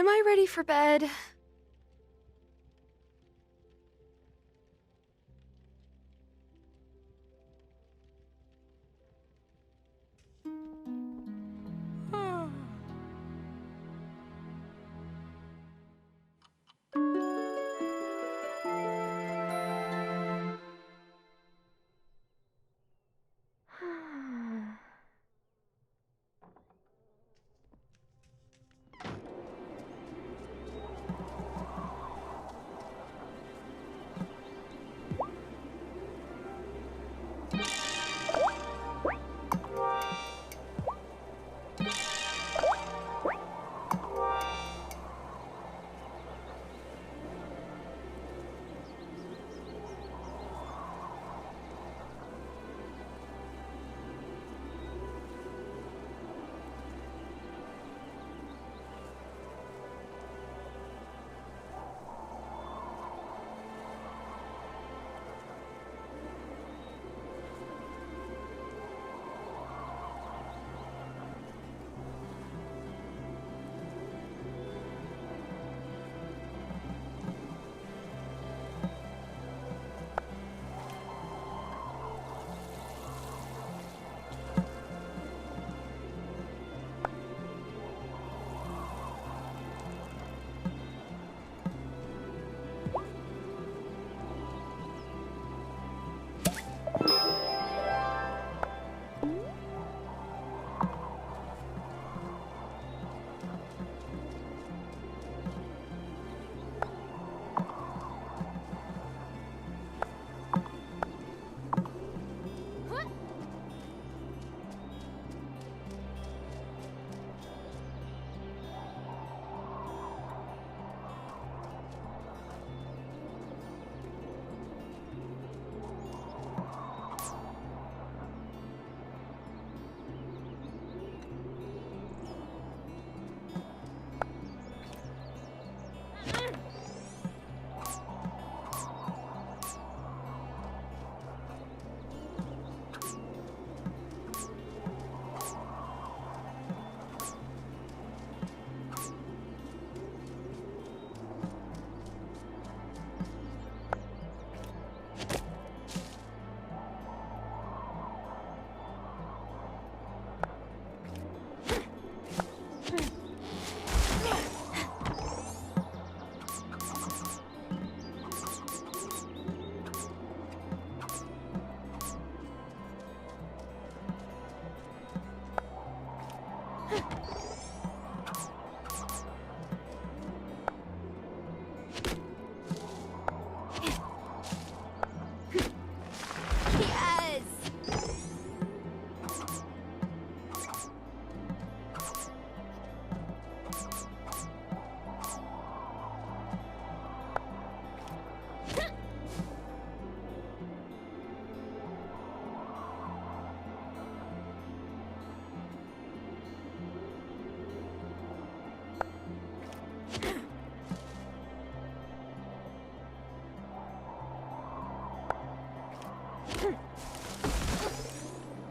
Am I ready for bed?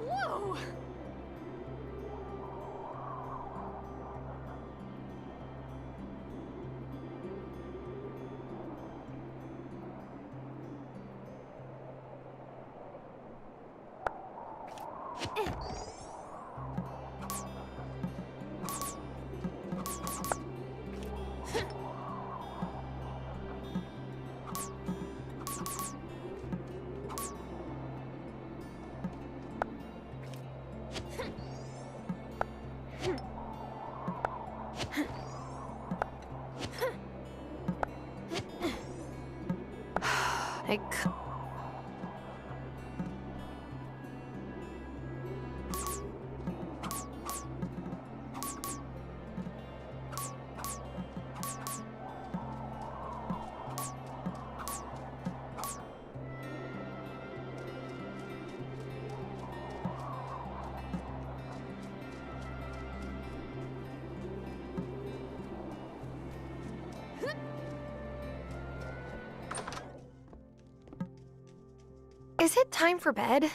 Whoa! Like... Is it time for bed?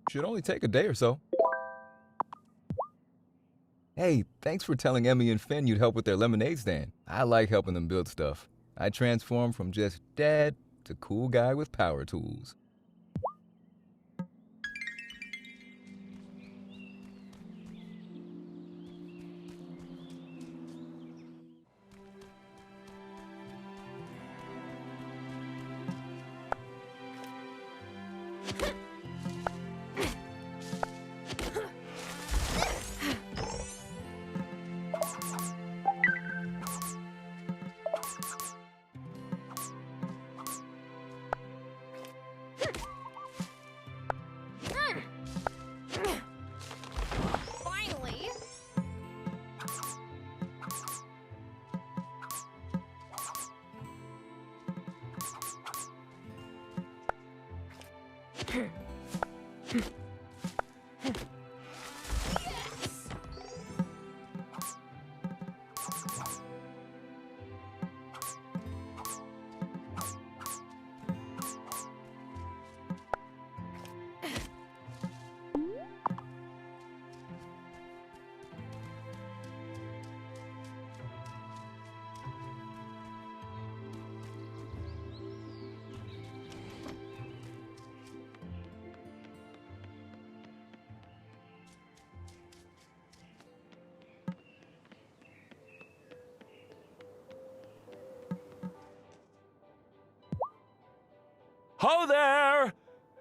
Should only take a day or so. Hey, thanks for telling Emmy and Finn you'd help with their lemonade stand. I like helping them build stuff. I transform from just dad to cool guy with power tools. Finally! Ho there!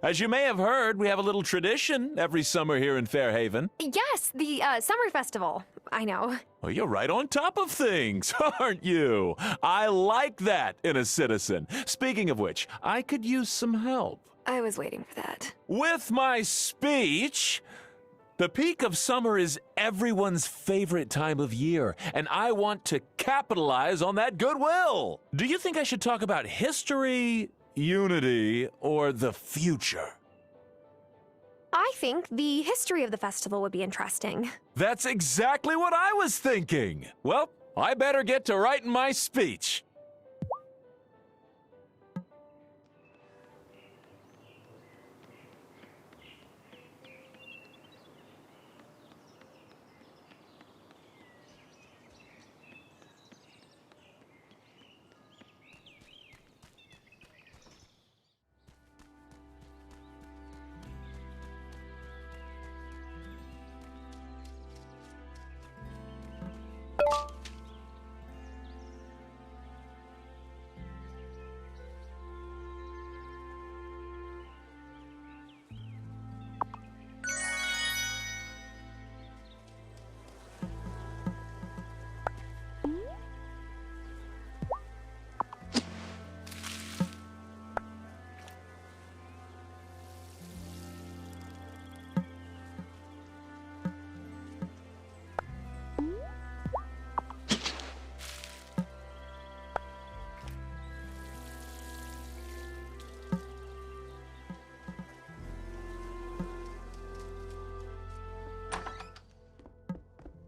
As you may have heard, we have a little tradition every summer here in Fairhaven. Yes, the summer festival. I know. Well, you're right on top of things, aren't you? I like that in a citizen. Speaking of which, I could use some help. I was waiting for that. With my speech, the peak of summer is everyone's favorite time of year, and I want to capitalize on that goodwill. Do you think I should talk about history, unity, or the future? I think the history of the festival would be interesting. That's exactly what I was thinking. Well, I better get to writing my speech.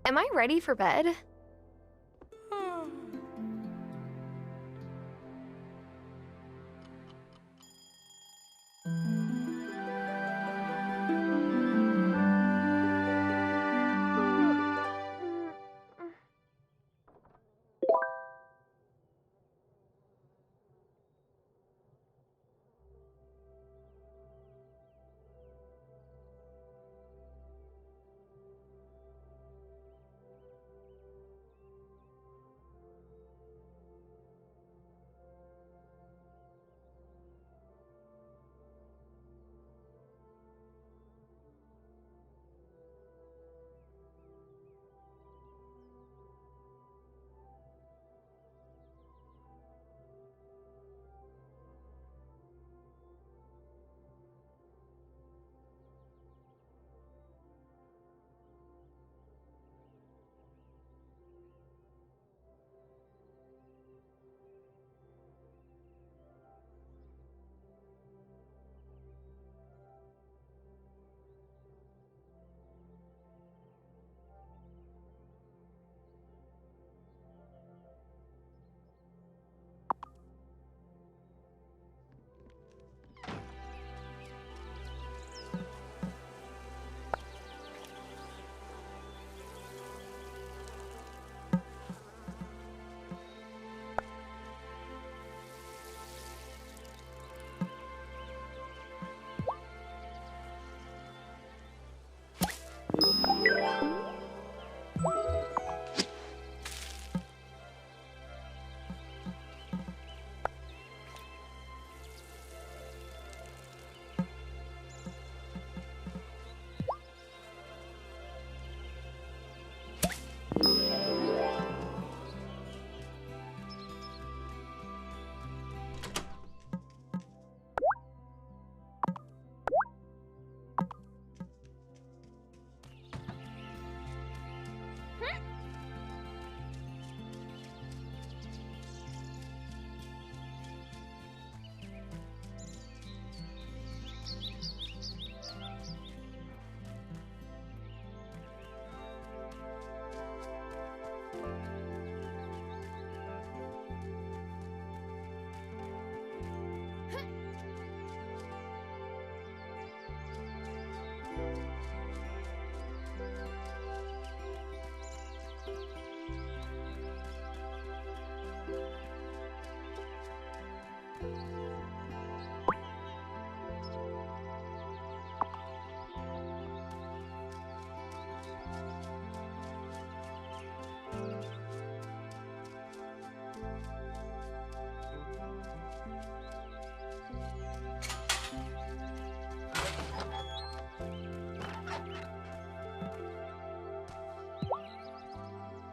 Am I ready for bed?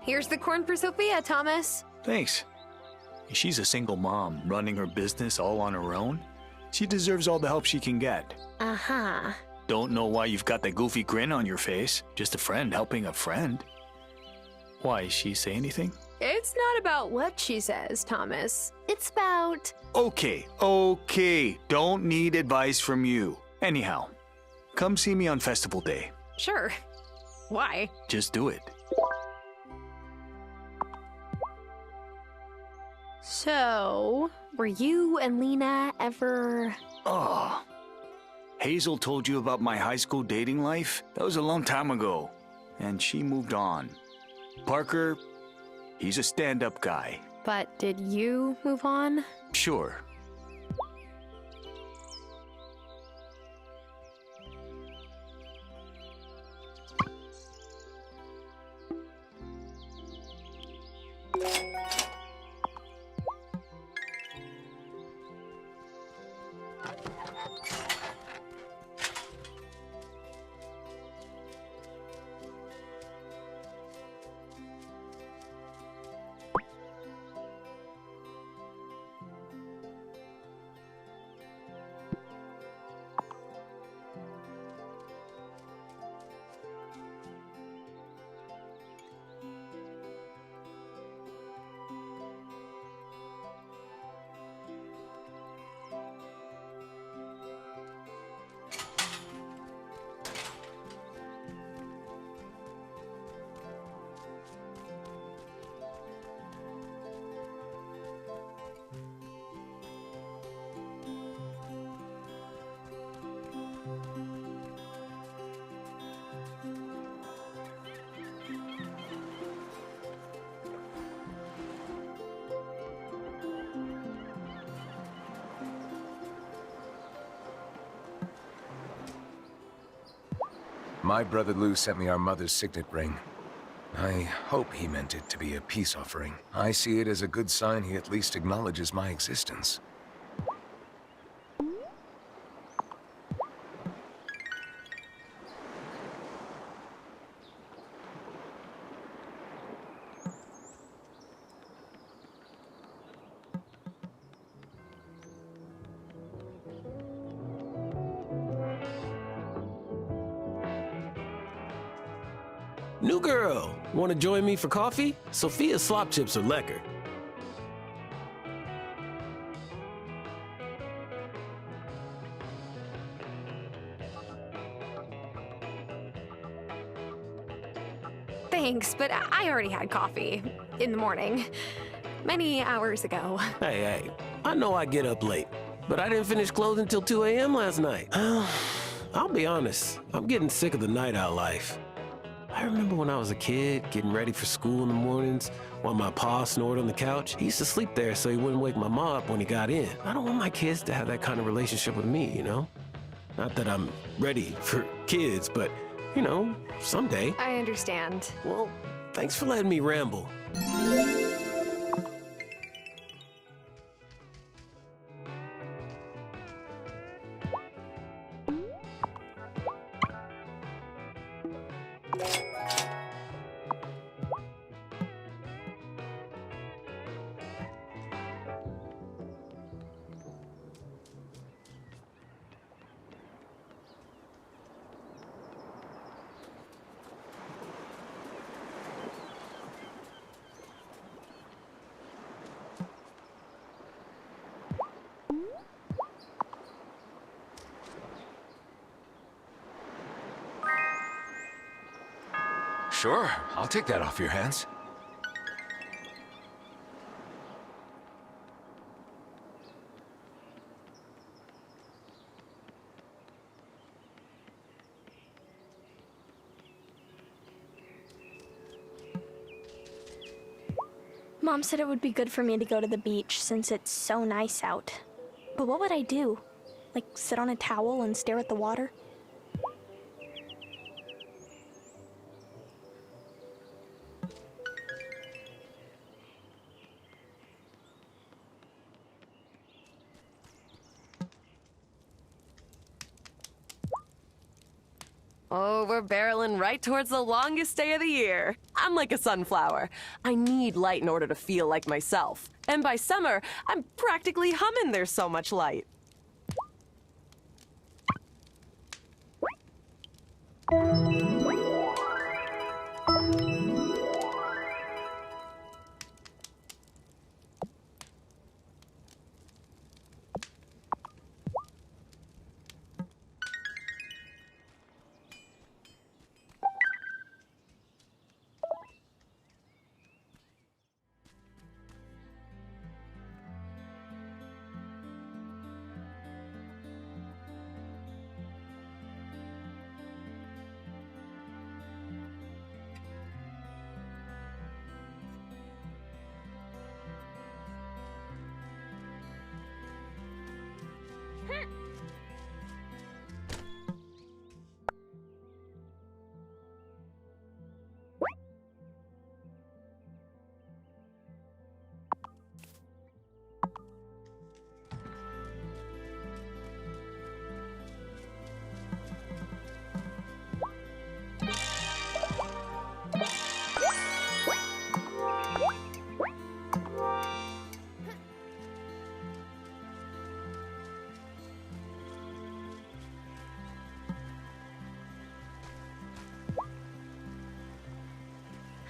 Here's the corn for Sophia, Thomas. Thanks. She's a single mom, running her business all on her own. She deserves all the help she can get. Uh-huh. Don't know why you've got that goofy grin on your face. Just a friend helping a friend. Why, she say anything? It's not about what she says, Thomas. It's about... Okay. Don't need advice from you. Anyhow, come see me on festival day. Sure. Why? Just do it. So, were you and Lena ever... Oh. Hazel told you about my high school dating life? That was a long time ago. And she moved on. Parker, he's a stand-up guy. But did you move on? Sure. My brother Lou sent me our mother's signet ring. I hope he meant it to be a peace offering. I see it as a good sign he at least acknowledges my existence. New girl, want to join me for coffee? Sophia's slop chips are lekker. Thanks, but I already had coffee in the morning. Many hours ago. Hey, I know I get up late, but I didn't finish clothing till 2 a.m. last night. I'll be honest, I'm getting sick of the night owl life. I remember when I was a kid, getting ready for school in the mornings, while my pa snored on the couch. He used to sleep there so he wouldn't wake my ma up when he got in. I don't want my kids to have that kind of relationship with me, you know? Not that I'm ready for kids, but, you know, someday. I understand. Well, thanks for letting me ramble. Sure, I'll take that off your hands. Mom said it would be good for me to go to the beach since it's so nice out. But what would I do? Like sit on a towel and stare at the water? Oh, we're barreling right towards the longest day of the year. I'm like a sunflower. I need light in order to feel like myself. And by summer, I'm practically humming there's so much light.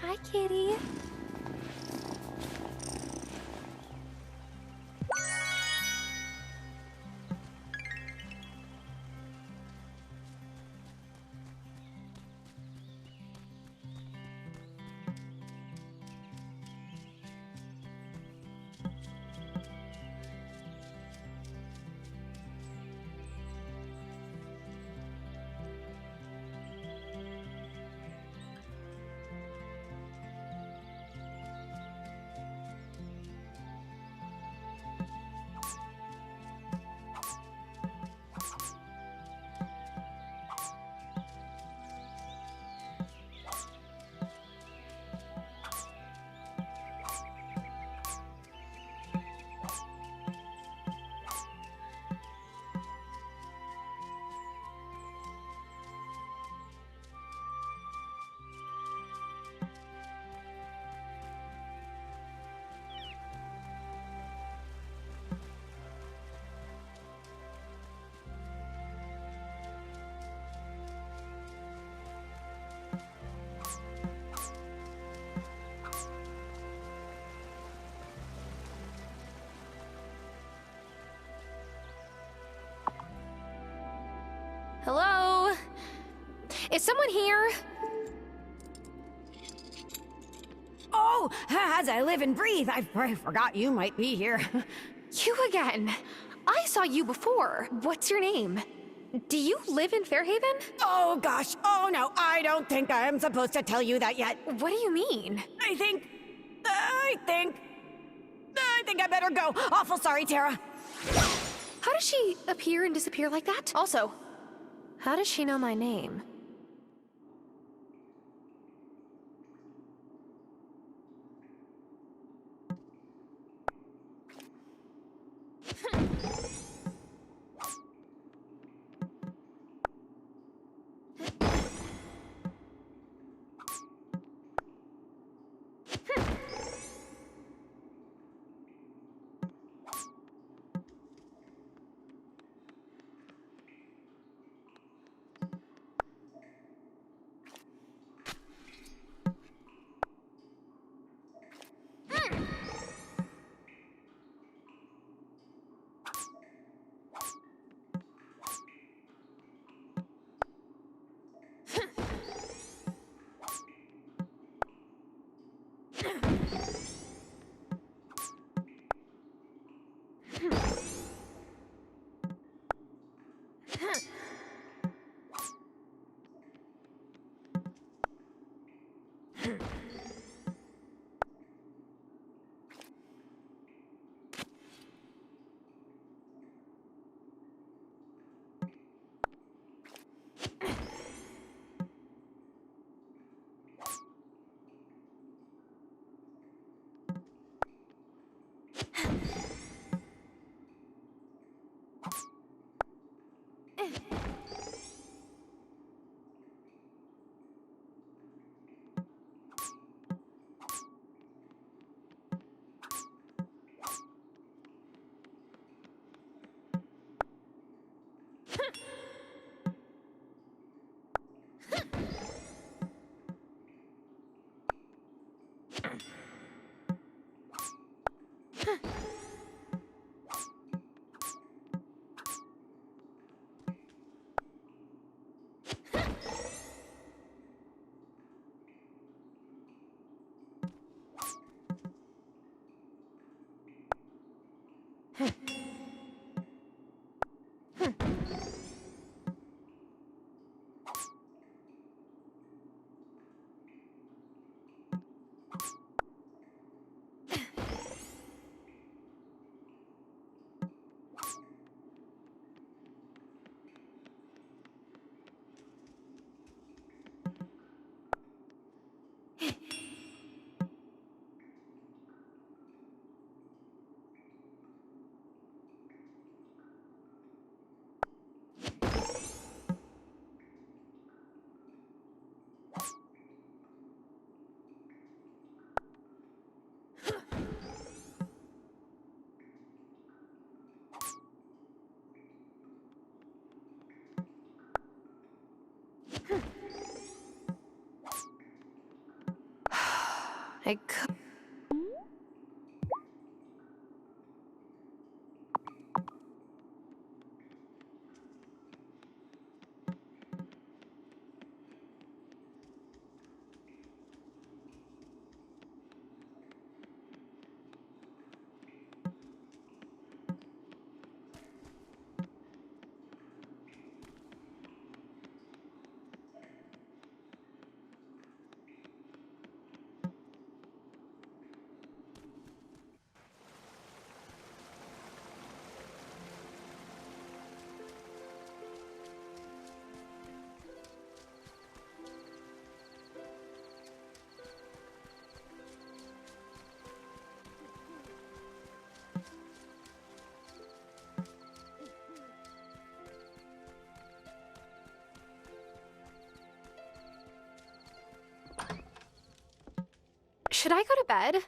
Hi, kitty. Hello? Is someone here? Oh, as I live and breathe, I forgot you might be here. You again. I saw you before. What's your name? Do you live in Fairhaven? Oh gosh, oh no, I don't think I am supposed to tell you that yet. What do you mean? I think I better go. Awful sorry, Tara. How does she appear and disappear like that? Also, how does she know my name? I could. Should I go to bed?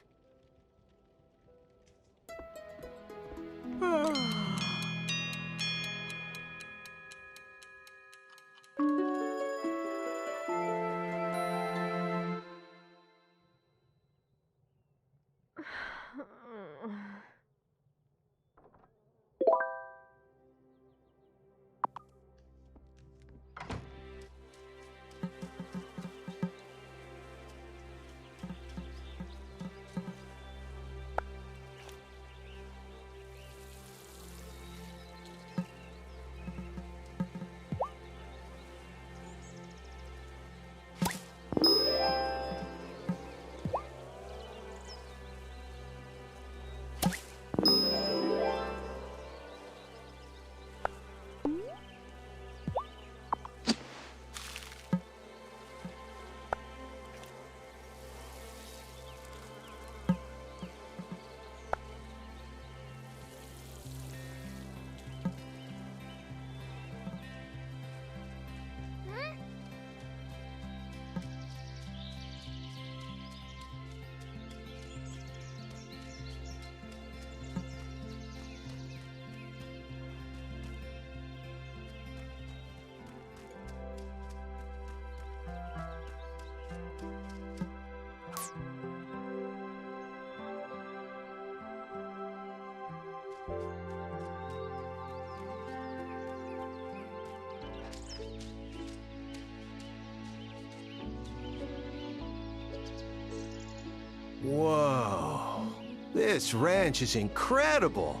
Whoa. This ranch is incredible.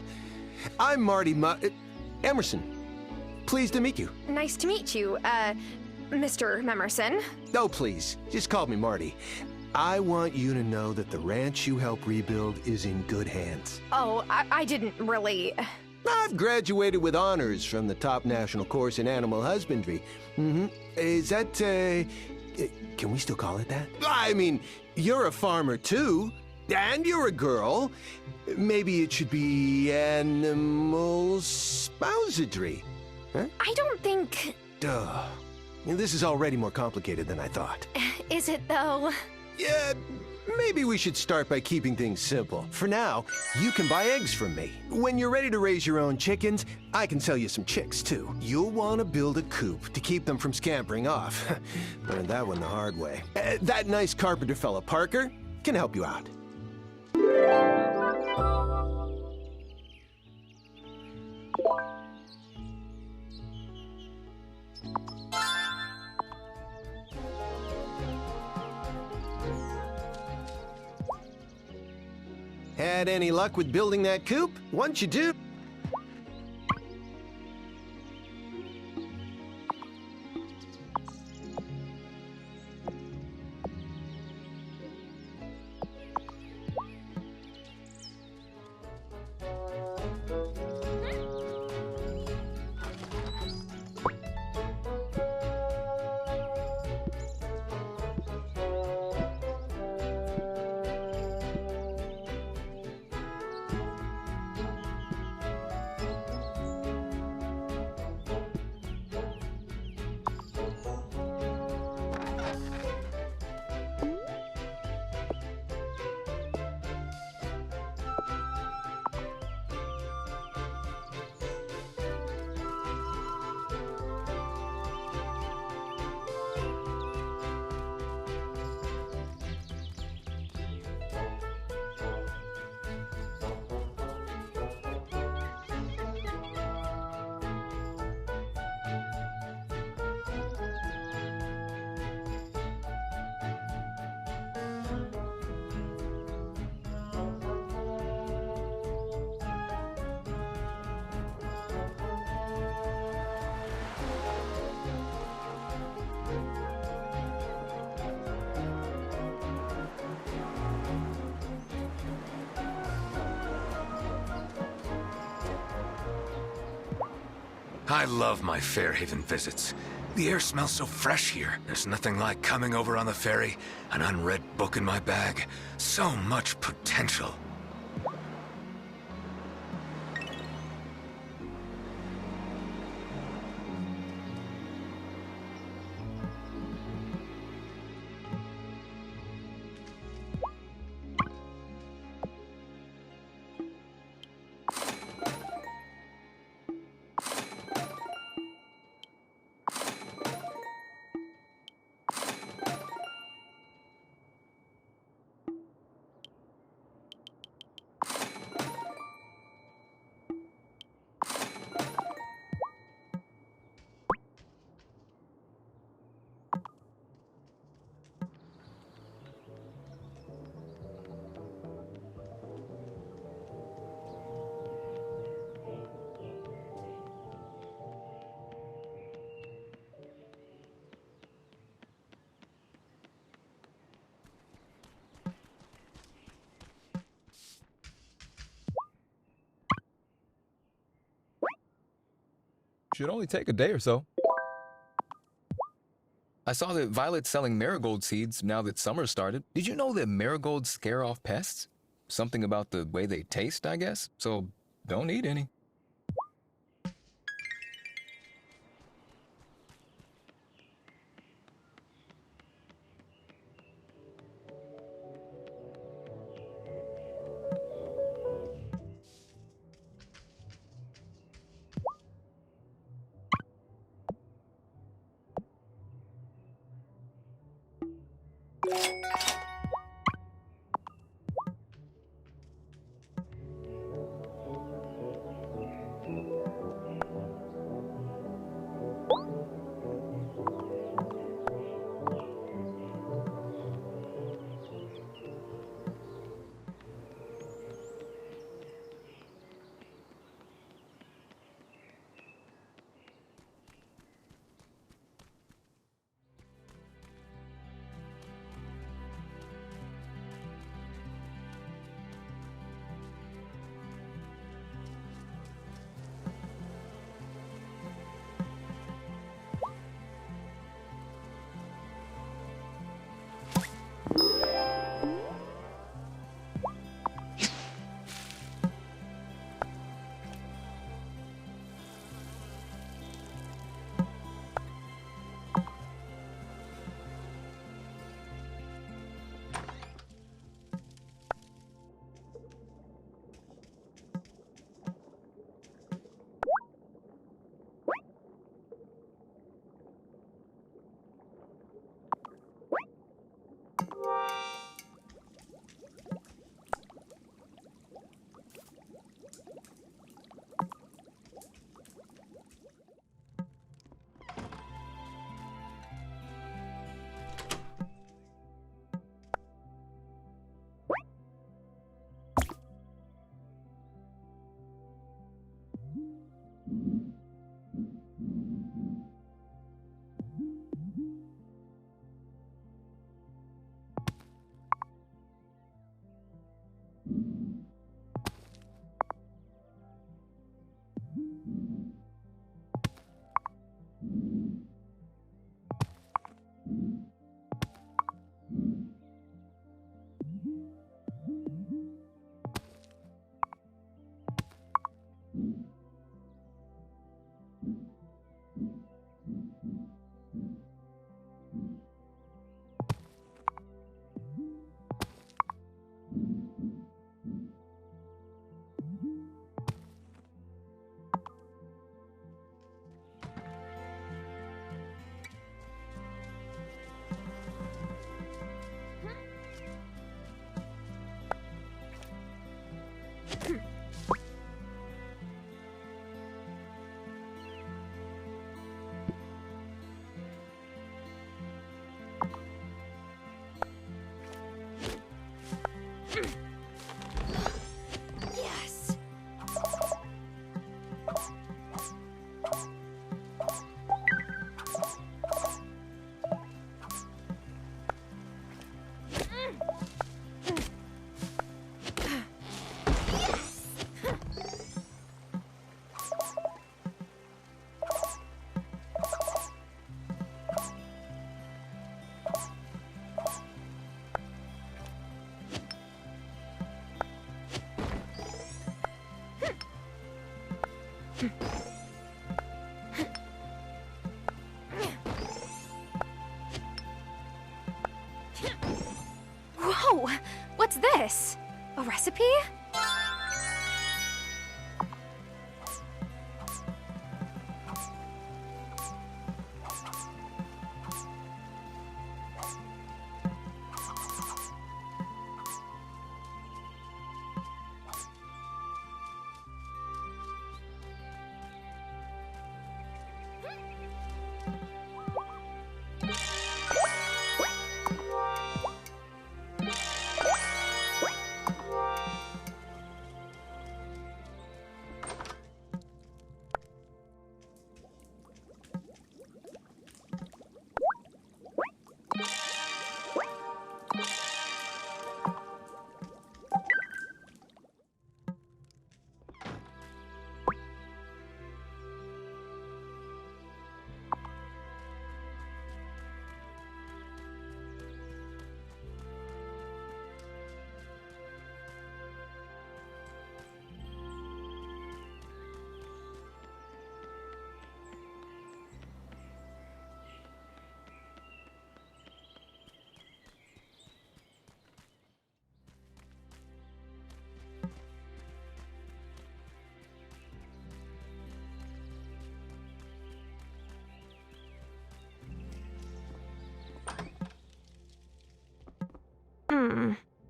I'm Marty Emerson. Pleased to meet you. Nice to meet you, Mr. Memerson. Oh, please. Just call me Marty. I want you to know that the ranch you help rebuild is in good hands. Oh, I didn't really... I've graduated with honors from the top national course in animal husbandry. Is that, can we still call it that? I mean, you're a farmer too, and you're a girl. Maybe it should be animal spousadry. Huh? I don't think... Duh. This is already more complicated than I thought. Is it, though? Yeah, Maybe we should start by keeping things simple. For now, you can buy eggs from me. When you're ready to raise your own chickens, I can sell you some chicks, too. You'll want to build a coop to keep them from scampering off. Learned that one the hard way. That nice carpenter fella, Parker, can help you out. Had any luck with building that coop? Once you do... I love my Fairhaven visits. The air smells so fresh here. There's nothing like coming over on the ferry, an unread book in my bag. So much potential. Should only take a day or so. I saw that Violet's selling marigold seeds now that summer started. Did you know that marigolds scare off pests? Something about the way they taste, I guess. So don't eat any. Yes. Whoa! What's this? A recipe?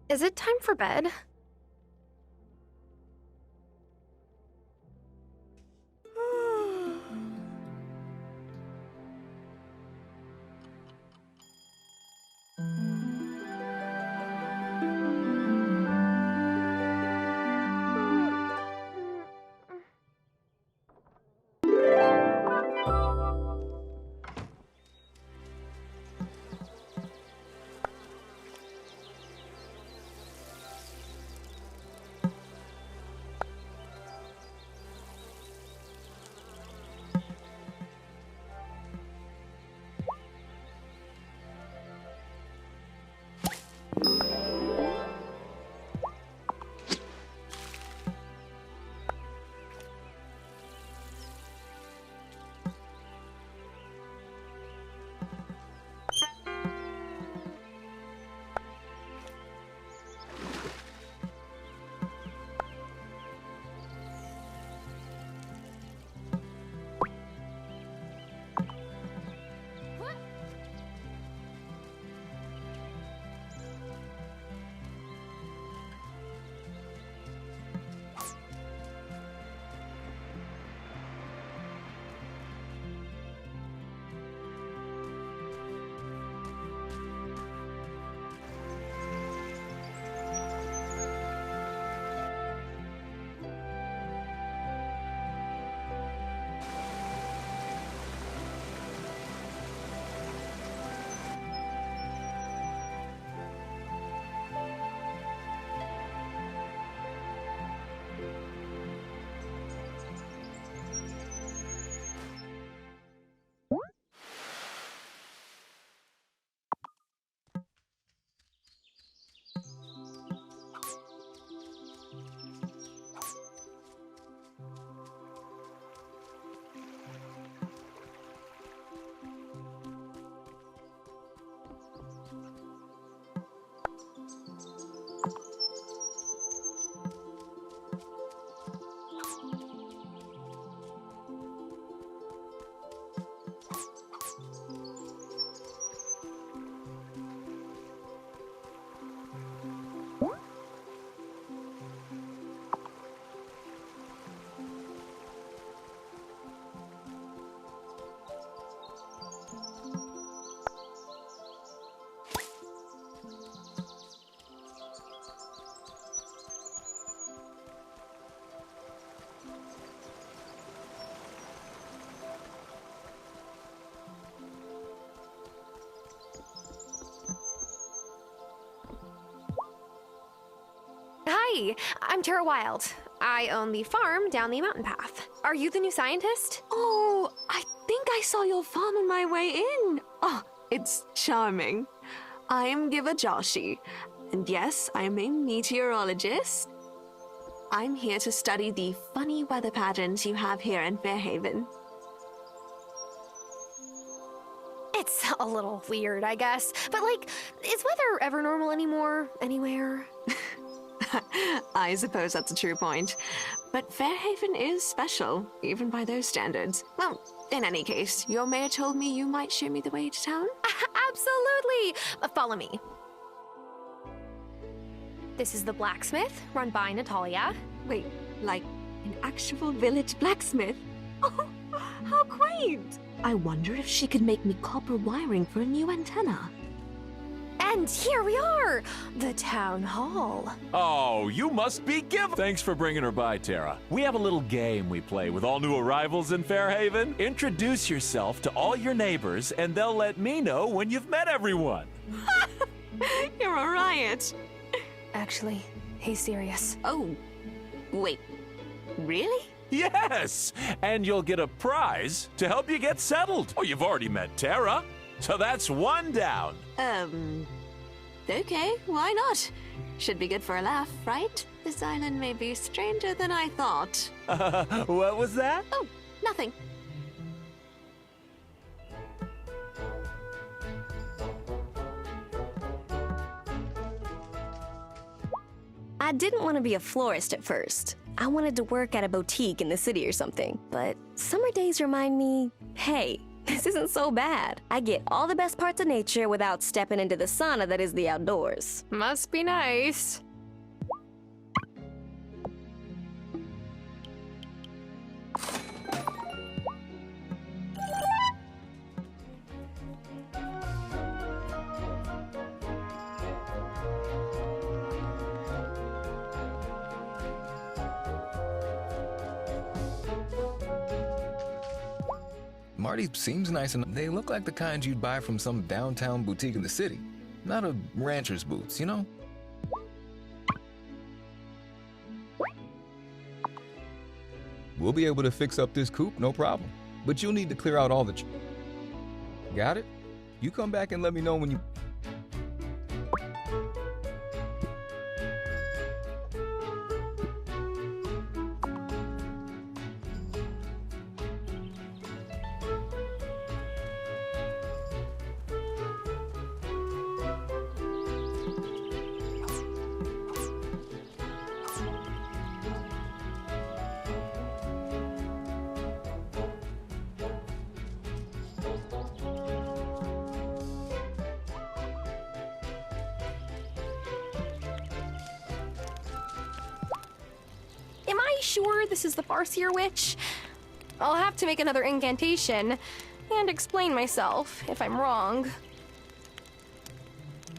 Is it time for bed? Hey, I'm Tara Wylde. I own the farm down the mountain path. Are you the new scientist? Oh, I think I saw your farm on my way in. Oh, it's charming. I am Giver Joshi, and yes, I am a meteorologist. I'm here to study the funny weather patterns you have here in Fairhaven. It's a little weird, I guess. But, like, is weather ever normal anymore? Anywhere? I suppose that's a true point. But Fairhaven is special, even by those standards. Well, in any case, your mayor told me you might show me the way to town. Absolutely! Follow me. This is the blacksmith, run by Natalia. Wait, like an actual village blacksmith? Oh, how quaint! I wonder if she could make me copper wiring for a new antenna. And here we are! The town hall. Oh, you must be Giver. Thanks for bringing her by, Tara. We have a little game we play with all new arrivals in Fairhaven. Introduce yourself to all your neighbors, and they'll let me know when you've met everyone. You're a riot. Actually, he's serious. Oh, wait, really? Yes! And you'll get a prize to help you get settled. Oh, you've already met Tara, so that's one down. Okay, why not? Should be good for a laugh, right? This island may be stranger than I thought. What was that? Oh, nothing. I didn't want to be a florist at first. I wanted to work at a boutique in the city or something. But summer days remind me, hey, this isn't so bad. I get all the best parts of nature without stepping into the sauna that is the outdoors. Must be nice. Marty seems nice and they look like the kind you'd buy from some downtown boutique in the city. Not a rancher's boots, you know? We'll be able to fix up this coop, no problem. But you'll need to clear out all the... Got it? You come back and let me know when you... Am I sure this is the Farseer Witch? I'll have to make another incantation and explain myself if I'm wrong.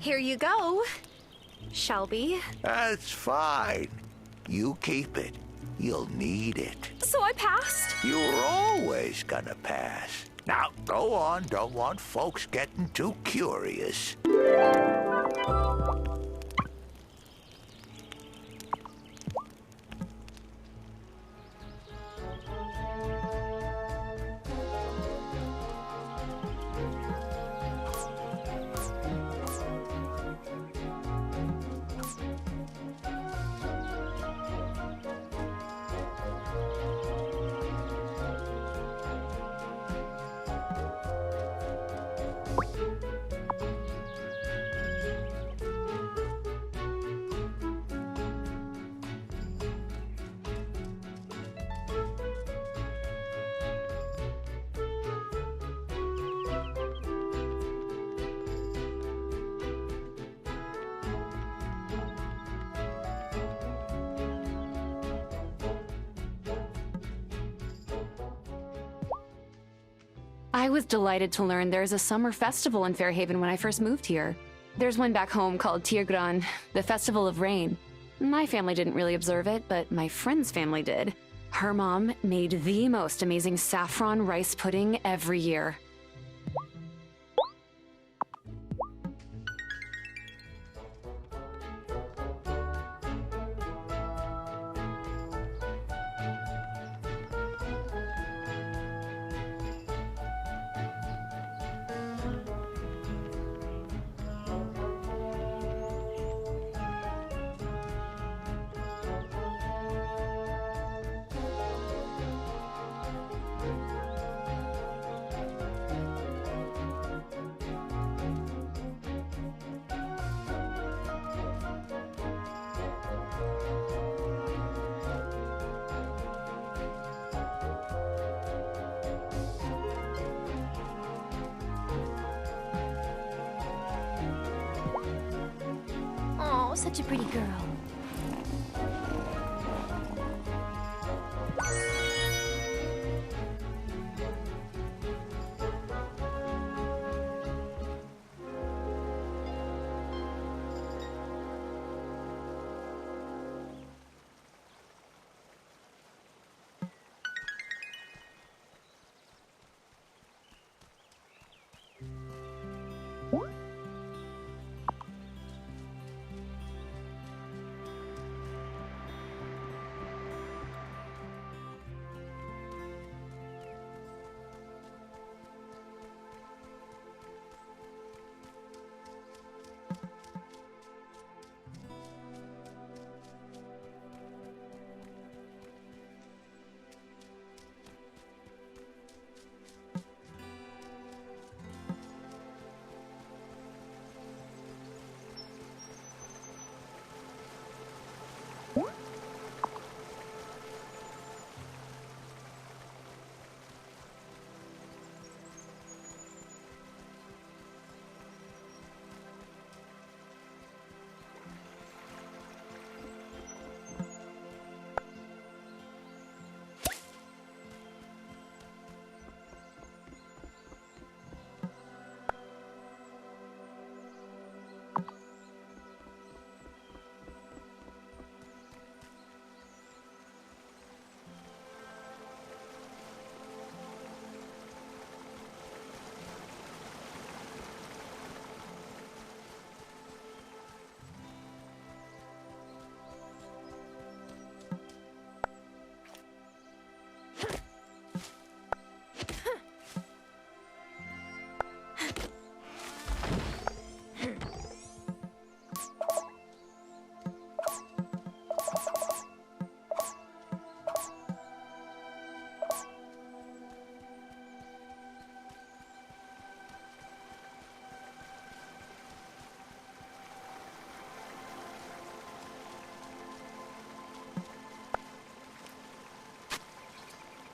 Here you go, Shelby. That's fine. You keep it. You'll need it. So I passed? You were always gonna pass. Now, go on. Don't want folks getting too curious. I was delighted to learn there's a summer festival in Fairhaven when I first moved here. There's one back home called Tirgran, the Festival of Rain. My family didn't really observe it, but my friend's family did. Her mom made the most amazing saffron rice pudding every year. Such a pretty girl.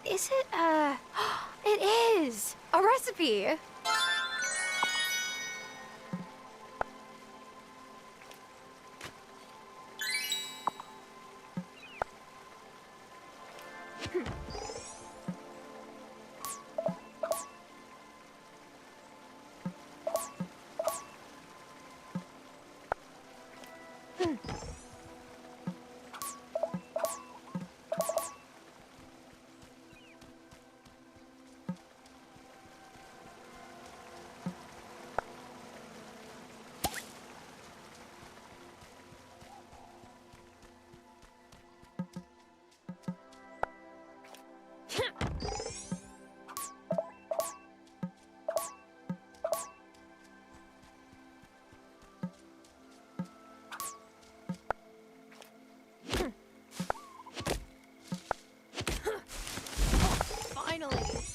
Is it, it is! A recipe! Finally!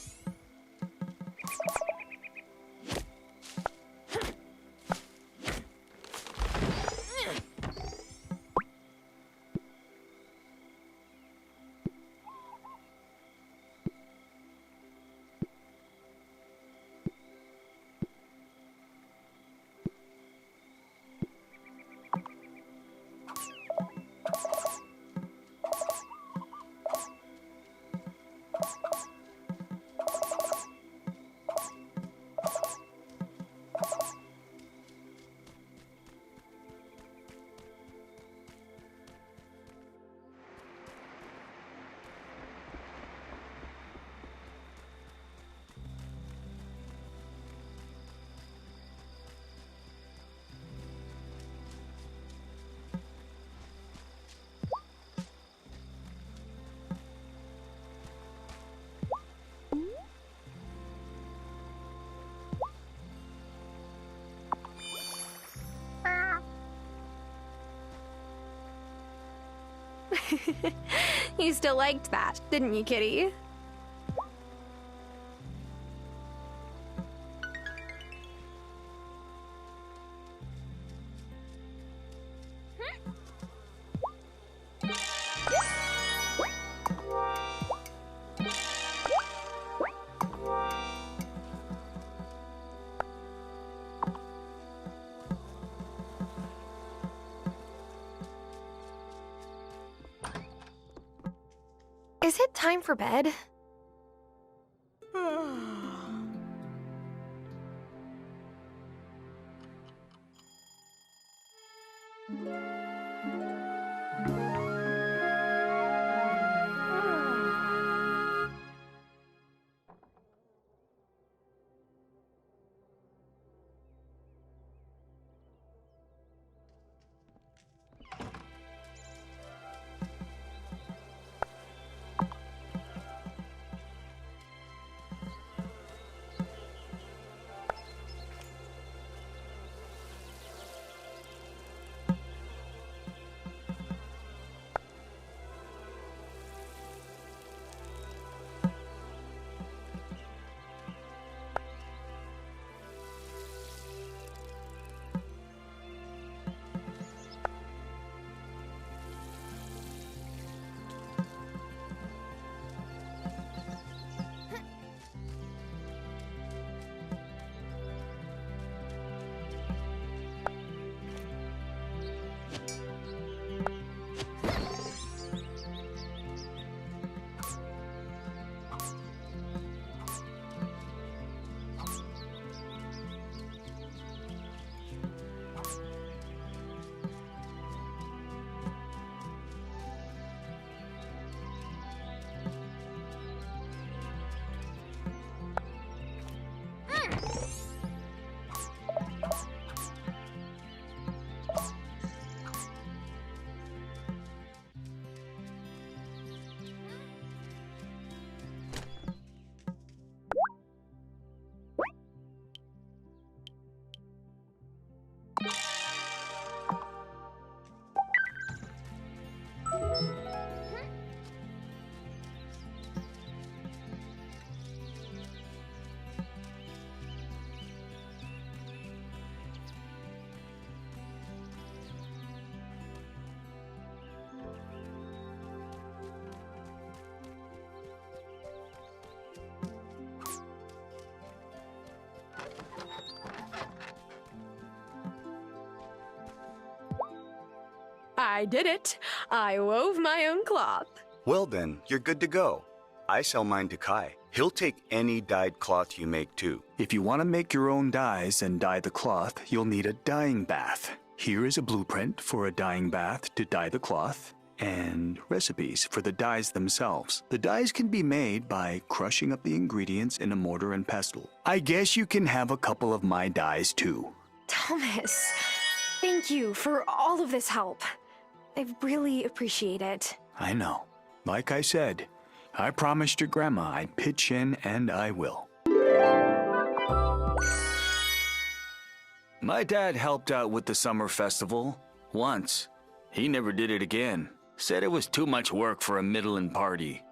You still liked that, didn't you, Kitty? Is it time for bed? I did it. I wove my own cloth. Well then, you're good to go. I sell mine to Kai. He'll take any dyed cloth you make too. If you want to make your own dyes and dye the cloth, you'll need a dyeing bath. Here is a blueprint for a dyeing bath to dye the cloth, and recipes for the dyes themselves. The dyes can be made by crushing up the ingredients in a mortar and pestle. I guess you can have a couple of my dyes too. Thomas, thank you for all of this help. I really appreciate it. I know. Like I said, I promised your grandma I'd pitch in, and I will. My dad helped out with the summer festival once. He never did it again. Said it was too much work for a middling party.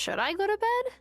Should I go to bed?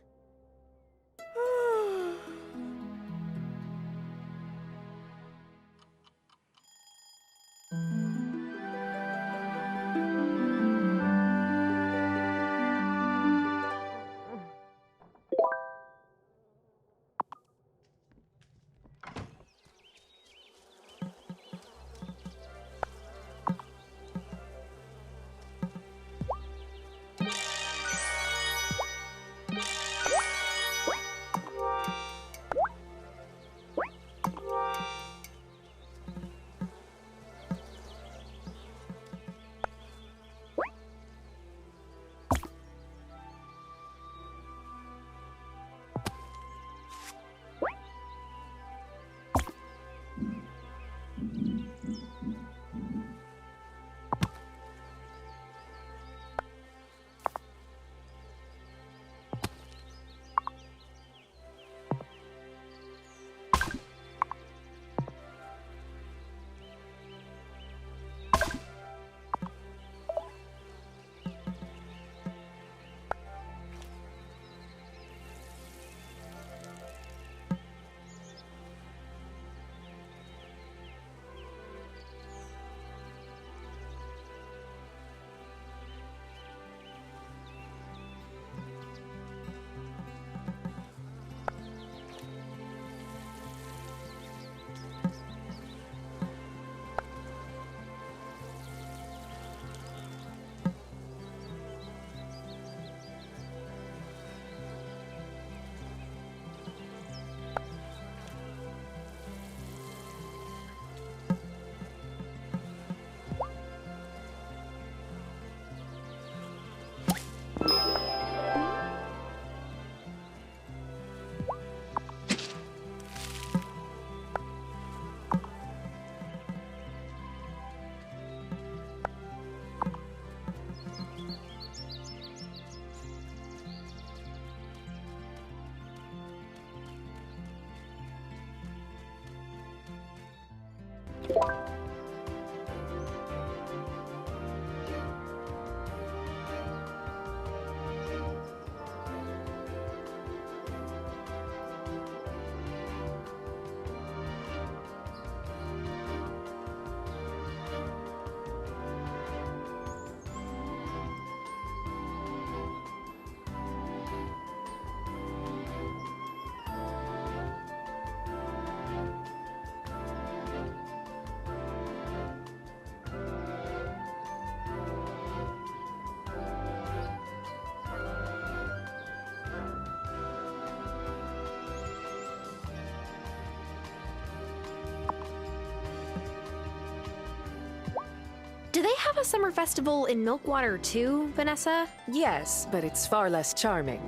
Do they have a summer festival in Milkwater too, Vanessa? Yes, but it's far less charming.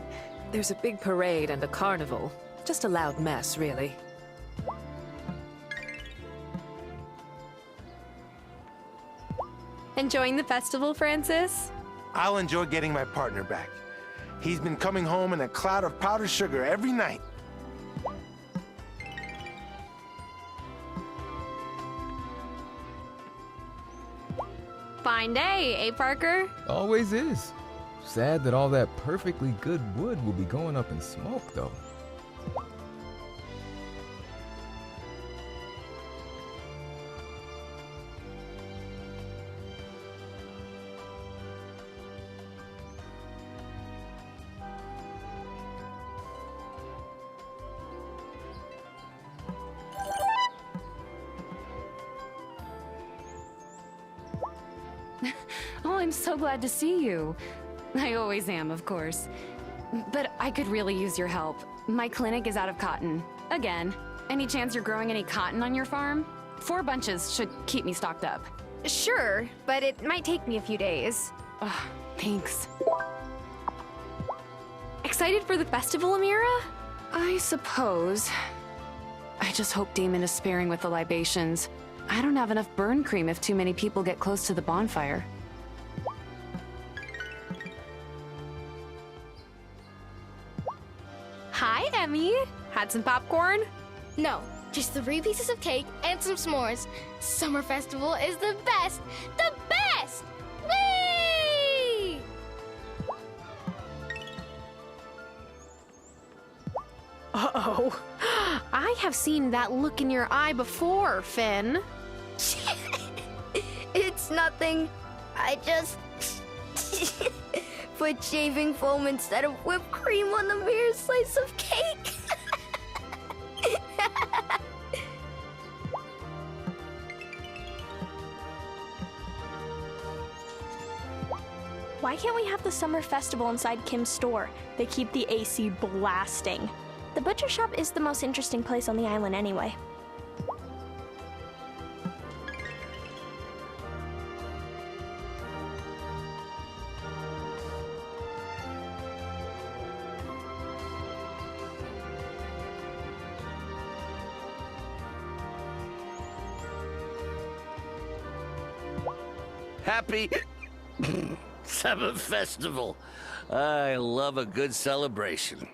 There's a big parade and a carnival. Just a loud mess, really. Enjoying the festival, Francis? I'll enjoy getting my partner back. He's been coming home in a cloud of powdered sugar every night. Fine day, eh, Parker? Always is. Sad that all that perfectly good wood will be going up in smoke, though. Oh, I'm so glad to see you. I always am, of course. But I could really use your help. My clinic is out of cotton. Again. Any chance you're growing any cotton on your farm? 4 bunches should keep me stocked up. Sure, but it might take me a few days. Ugh, thanks. Excited for the festival, Amira? I suppose. I just hope Damon is sparing with the libations. I don't have enough burn cream if too many people get close to the bonfire. Hi, Emmy. Had some popcorn? No, just 3 pieces of cake and some s'mores. Summer festival is the best! The best! Whee! Uh-oh. I have seen that look in your eye before, Finn. It's nothing. I just put shaving foam instead of whipped cream on the mere slice of cake. Why can't we have the summer festival inside Kim's store? They keep the AC blasting. The butcher shop is the most interesting place on the island anyway. Happy Summer Festival. I love a good celebration.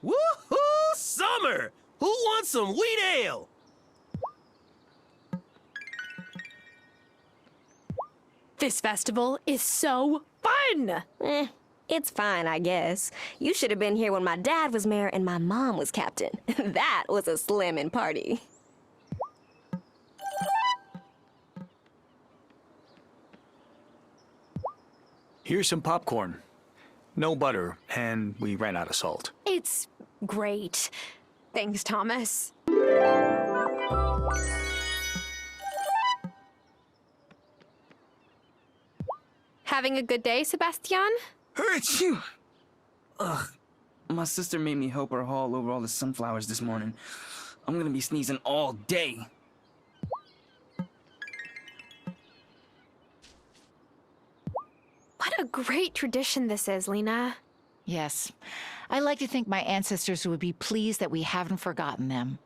Woohoo! Summer! Who wants some wheat ale? This festival is so fun! It's fine, I guess. You should have been here when my dad was mayor and my mom was captain. That was a slammin' party. Here's some popcorn. No butter, and we ran out of salt. It's great. Thanks, Thomas. Having a good day, Sebastian? Achoo! Ugh. My sister made me help her haul over all the sunflowers this morning. I'm gonna be sneezing all day. What a great tradition this is, Lena. Yes. I like to think my ancestors would be pleased that we haven't forgotten them.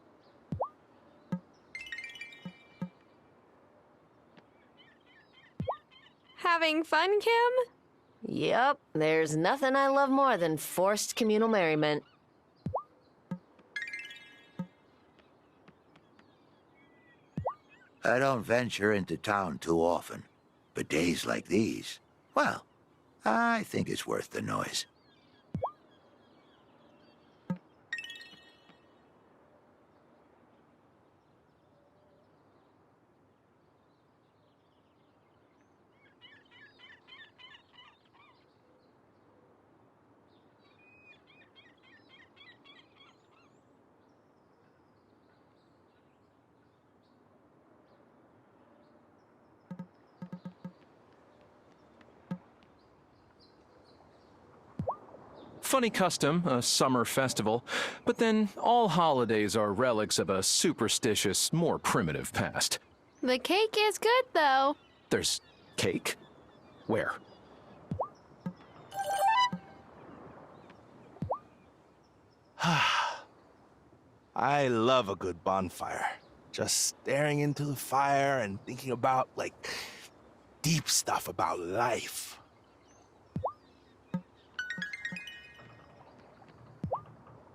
Having fun, Kim? Yep, there's nothing I love more than forced communal merriment. I don't venture into town too often, but days like these, well, I think it's worth the noise. Funny custom, a summer festival, but then all holidays are relics of a superstitious, more primitive past. The cake is good, though. There's cake? Where? I love a good bonfire. Just staring into the fire and thinking about, like, deep stuff about life.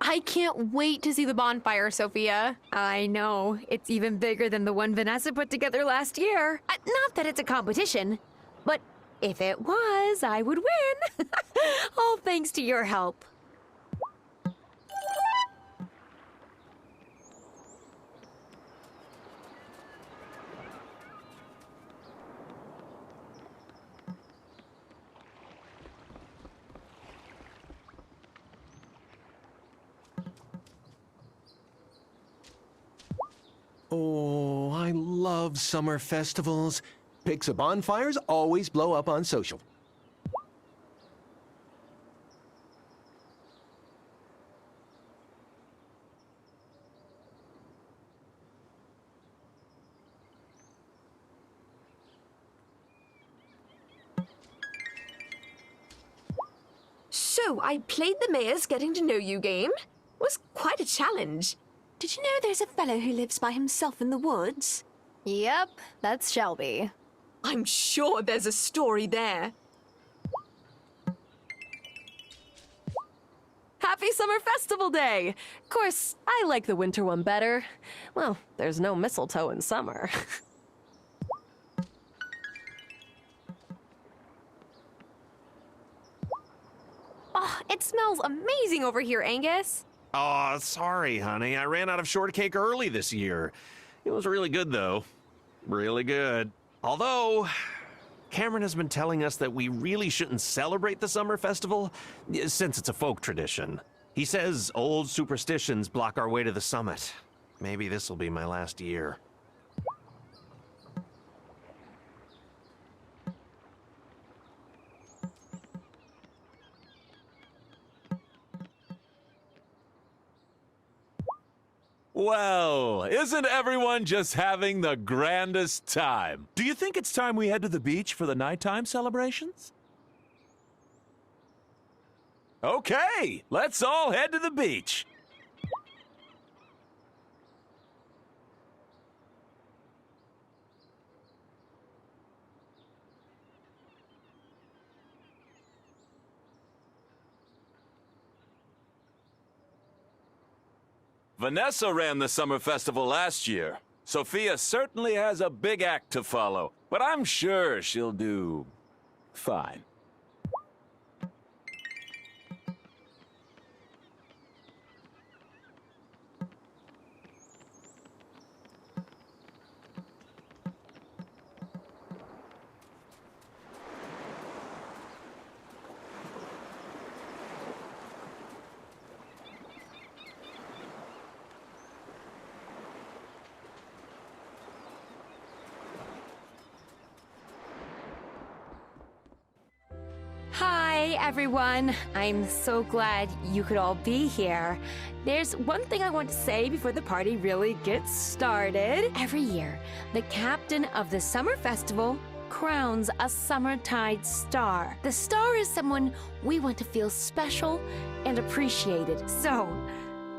I can't wait to see the bonfire, Sophia. I know. It's even bigger than the one Vanessa put together last year. Not that it's a competition, but if it was, I would win. All thanks to your help. Oh, I love summer festivals. Pics of bonfires always blow up on social. So, I played the mayor's getting to know you game. It was quite a challenge. Did you know there's a fellow who lives by himself in the woods? Yep, that's Shelby. I'm sure there's a story there. Happy Summer Festival Day! Of course, I like the winter one better. Well, there's no mistletoe in summer. Oh, it smells amazing over here, Angus. Oh, sorry, honey. I ran out of shortcake early this year. It was really good, though. Really good. Although, Cameron has been telling us that we really shouldn't celebrate the summer festival, since it's a folk tradition. He says old superstitions block our way to the summit. Maybe this will be my last year. Well, isn't everyone just having the grandest time? Do you think it's time we head to the beach for the nighttime celebrations? Okay, let's all head to the beach. Vanessa ran the summer festival last year. Sophia certainly has a big act to follow, but I'm sure she'll do fine. Hi, everyone. I'm so glad you could all be here. There's one thing I want to say before the party really gets started. Every year, the captain of the summer festival crowns a summertide star. The star is someone we want to feel special and appreciated. So,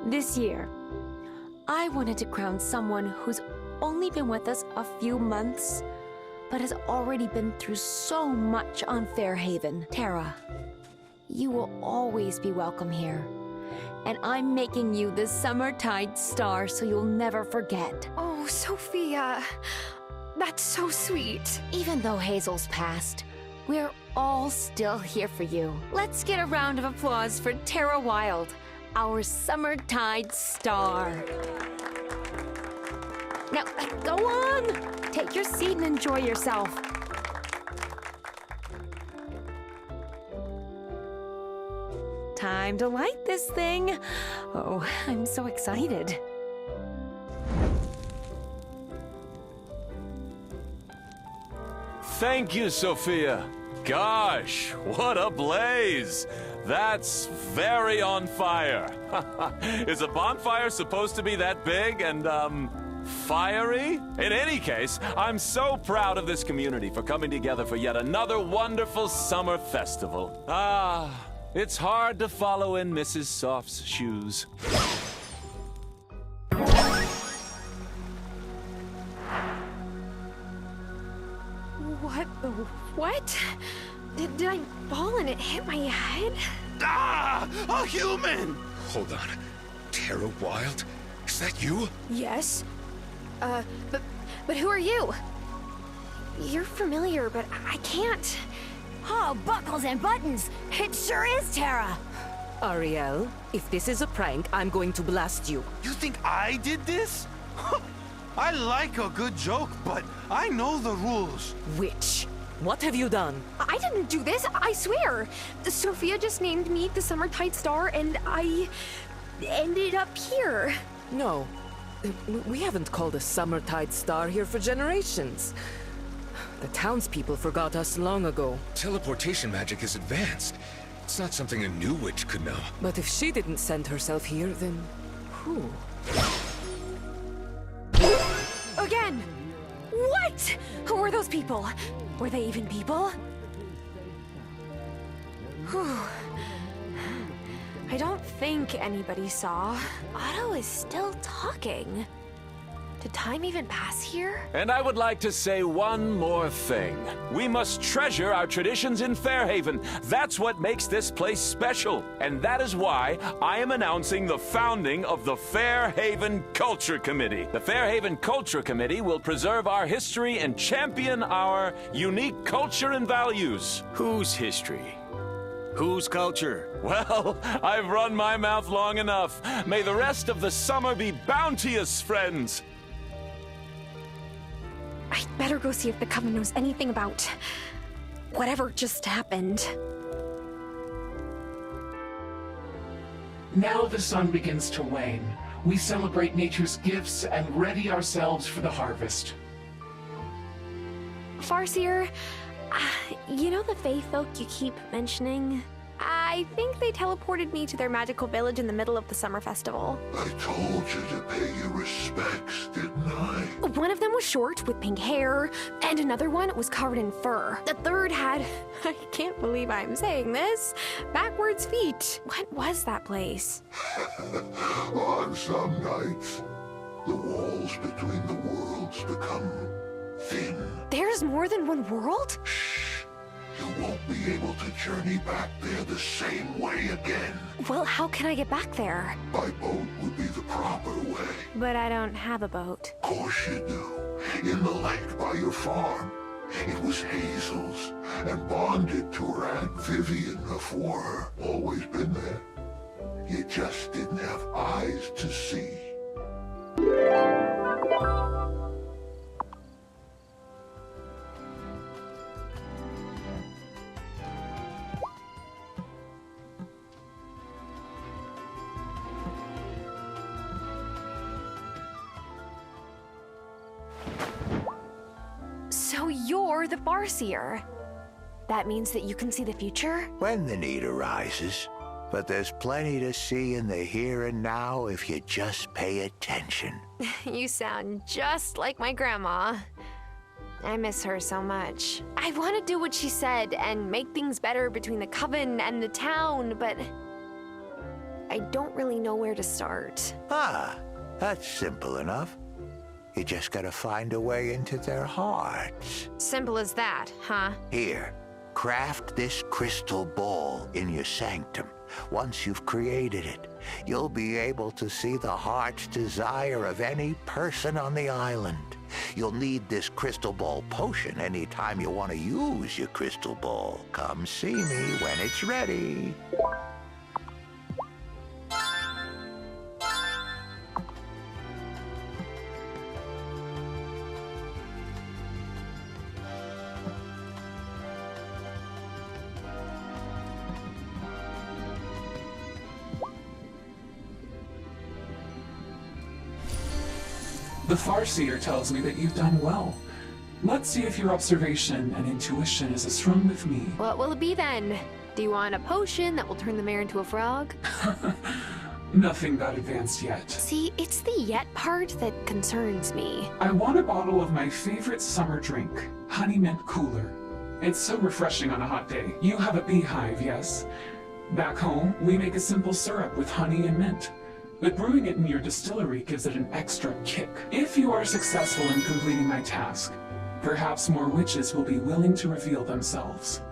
this year, I wanted to crown someone who's only been with us a few months, but has already been through so much on Fairhaven. Terra, you will always be welcome here. And I'm making you the Summertide Star so you'll never forget. Oh, Sophia. That's so sweet. Even though Hazel's passed, we're all still here for you. Let's get a round of applause for Terra Wylde, our Summertide Star. Now, go on! Take your seat and enjoy yourself. Time to light this thing. Oh, I'm so excited. Thank you, Sophia. Gosh, what a blaze! That's very on fire. Is a bonfire supposed to be that big and, fiery? In any case, I'm so proud of this community for coming together for yet another wonderful summer festival. Ah, it's hard to follow in Mrs. Soft's shoes. What the what? Did I fall and it hit my head? Ah! A human! Hold on. Terra Wylde? Is that you? Yes. But who are you? You're familiar, but I can't. Oh, buckles and buttons! It sure is Terra! Ariel, if this is a prank, I'm going to blast you. You think I did this? I like a good joke, but I know the rules. Witch, what have you done? I didn't do this, I swear. Sophia just named me the Summertide Star, and I ended up here. No, we haven't called a Summertide Star here for generations. The townspeople forgot us long ago. Teleportation magic is advanced. It's not something a new witch could know. But if she didn't send herself here, then who? Again! What? Who were those people? Were they even people? Whew. I don't think anybody saw. Otto is still talking. Did time even pass here? And I would like to say one more thing. We must treasure our traditions in Fairhaven. That's what makes this place special. And that is why I am announcing the founding of the Fairhaven Culture Committee. The Fairhaven Culture Committee will preserve our history and champion our unique culture and values. Whose history? Whose culture? Well, I've run my mouth long enough. May the rest of the summer be bounteous, friends. I'd better go see if the Coven knows anything about whatever just happened. Now the sun begins to wane. We celebrate nature's gifts and ready ourselves for the harvest. Farseer, you know the Fae folk you keep mentioning? I think they teleported me to their magical village in the middle of the summer festival. I told you to pay your respects, didn't I? One of them was short with pink hair, and another one was covered in fur. The third had, I can't believe I'm saying this, backwards feet. What was that place? On some nights, the walls between the worlds become thin. There's more than one world? You won't be able to journey back there the same way again. Well, how can I get back there? By boat would be the proper way. But I don't have a boat. Of course you do. In the lake by your farm. It was Hazel's, and bonded to her Aunt Vivian before her. Always been there. You just didn't have eyes to see. So you're the Farseer. That means that you can see the future? When the need arises. But there's plenty to see in the here and now if you just pay attention. You sound just like my grandma. I miss her so much. I want to do what she said and make things better between the Coven and the town, but I don't really know where to start. Ah, that's simple enough. You just gotta find a way into their hearts. Simple as that, huh? Here, craft this crystal ball in your sanctum. Once you've created it, you'll be able to see the heart's desire of any person on the island. You'll need this crystal ball potion anytime you want to use your crystal ball. Come see me when it's ready. The Farseer tells me that you've done well. Let's see if your observation and intuition is as strong with me. What will it be then? Do you want a potion that will turn the mare into a frog? Nothing that advanced yet. See, it's the yet part that concerns me. I want a bottle of my favorite summer drink, Honey Mint Cooler. It's so refreshing on a hot day. You have a beehive, yes? Back home, we make a simple syrup with honey and mint. But brewing it in your distillery gives it an extra kick. If you are successful in completing my task, perhaps more witches will be willing to reveal themselves.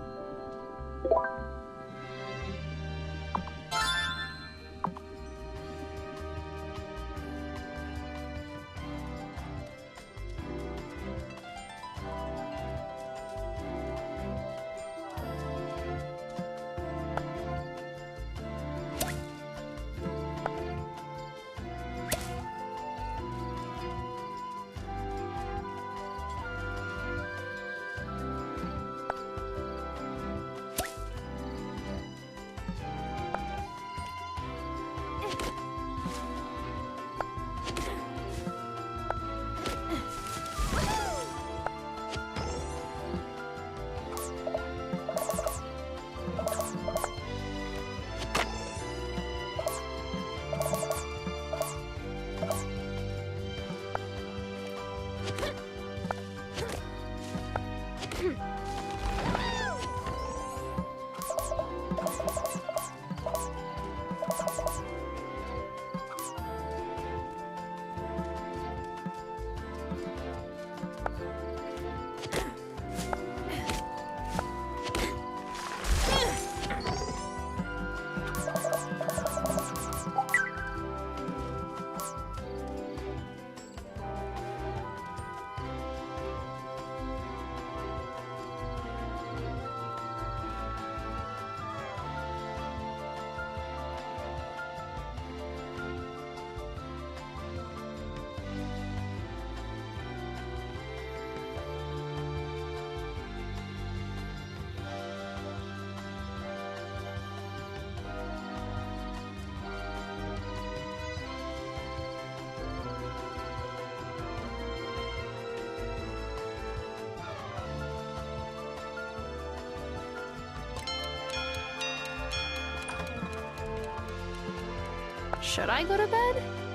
Should I go to bed?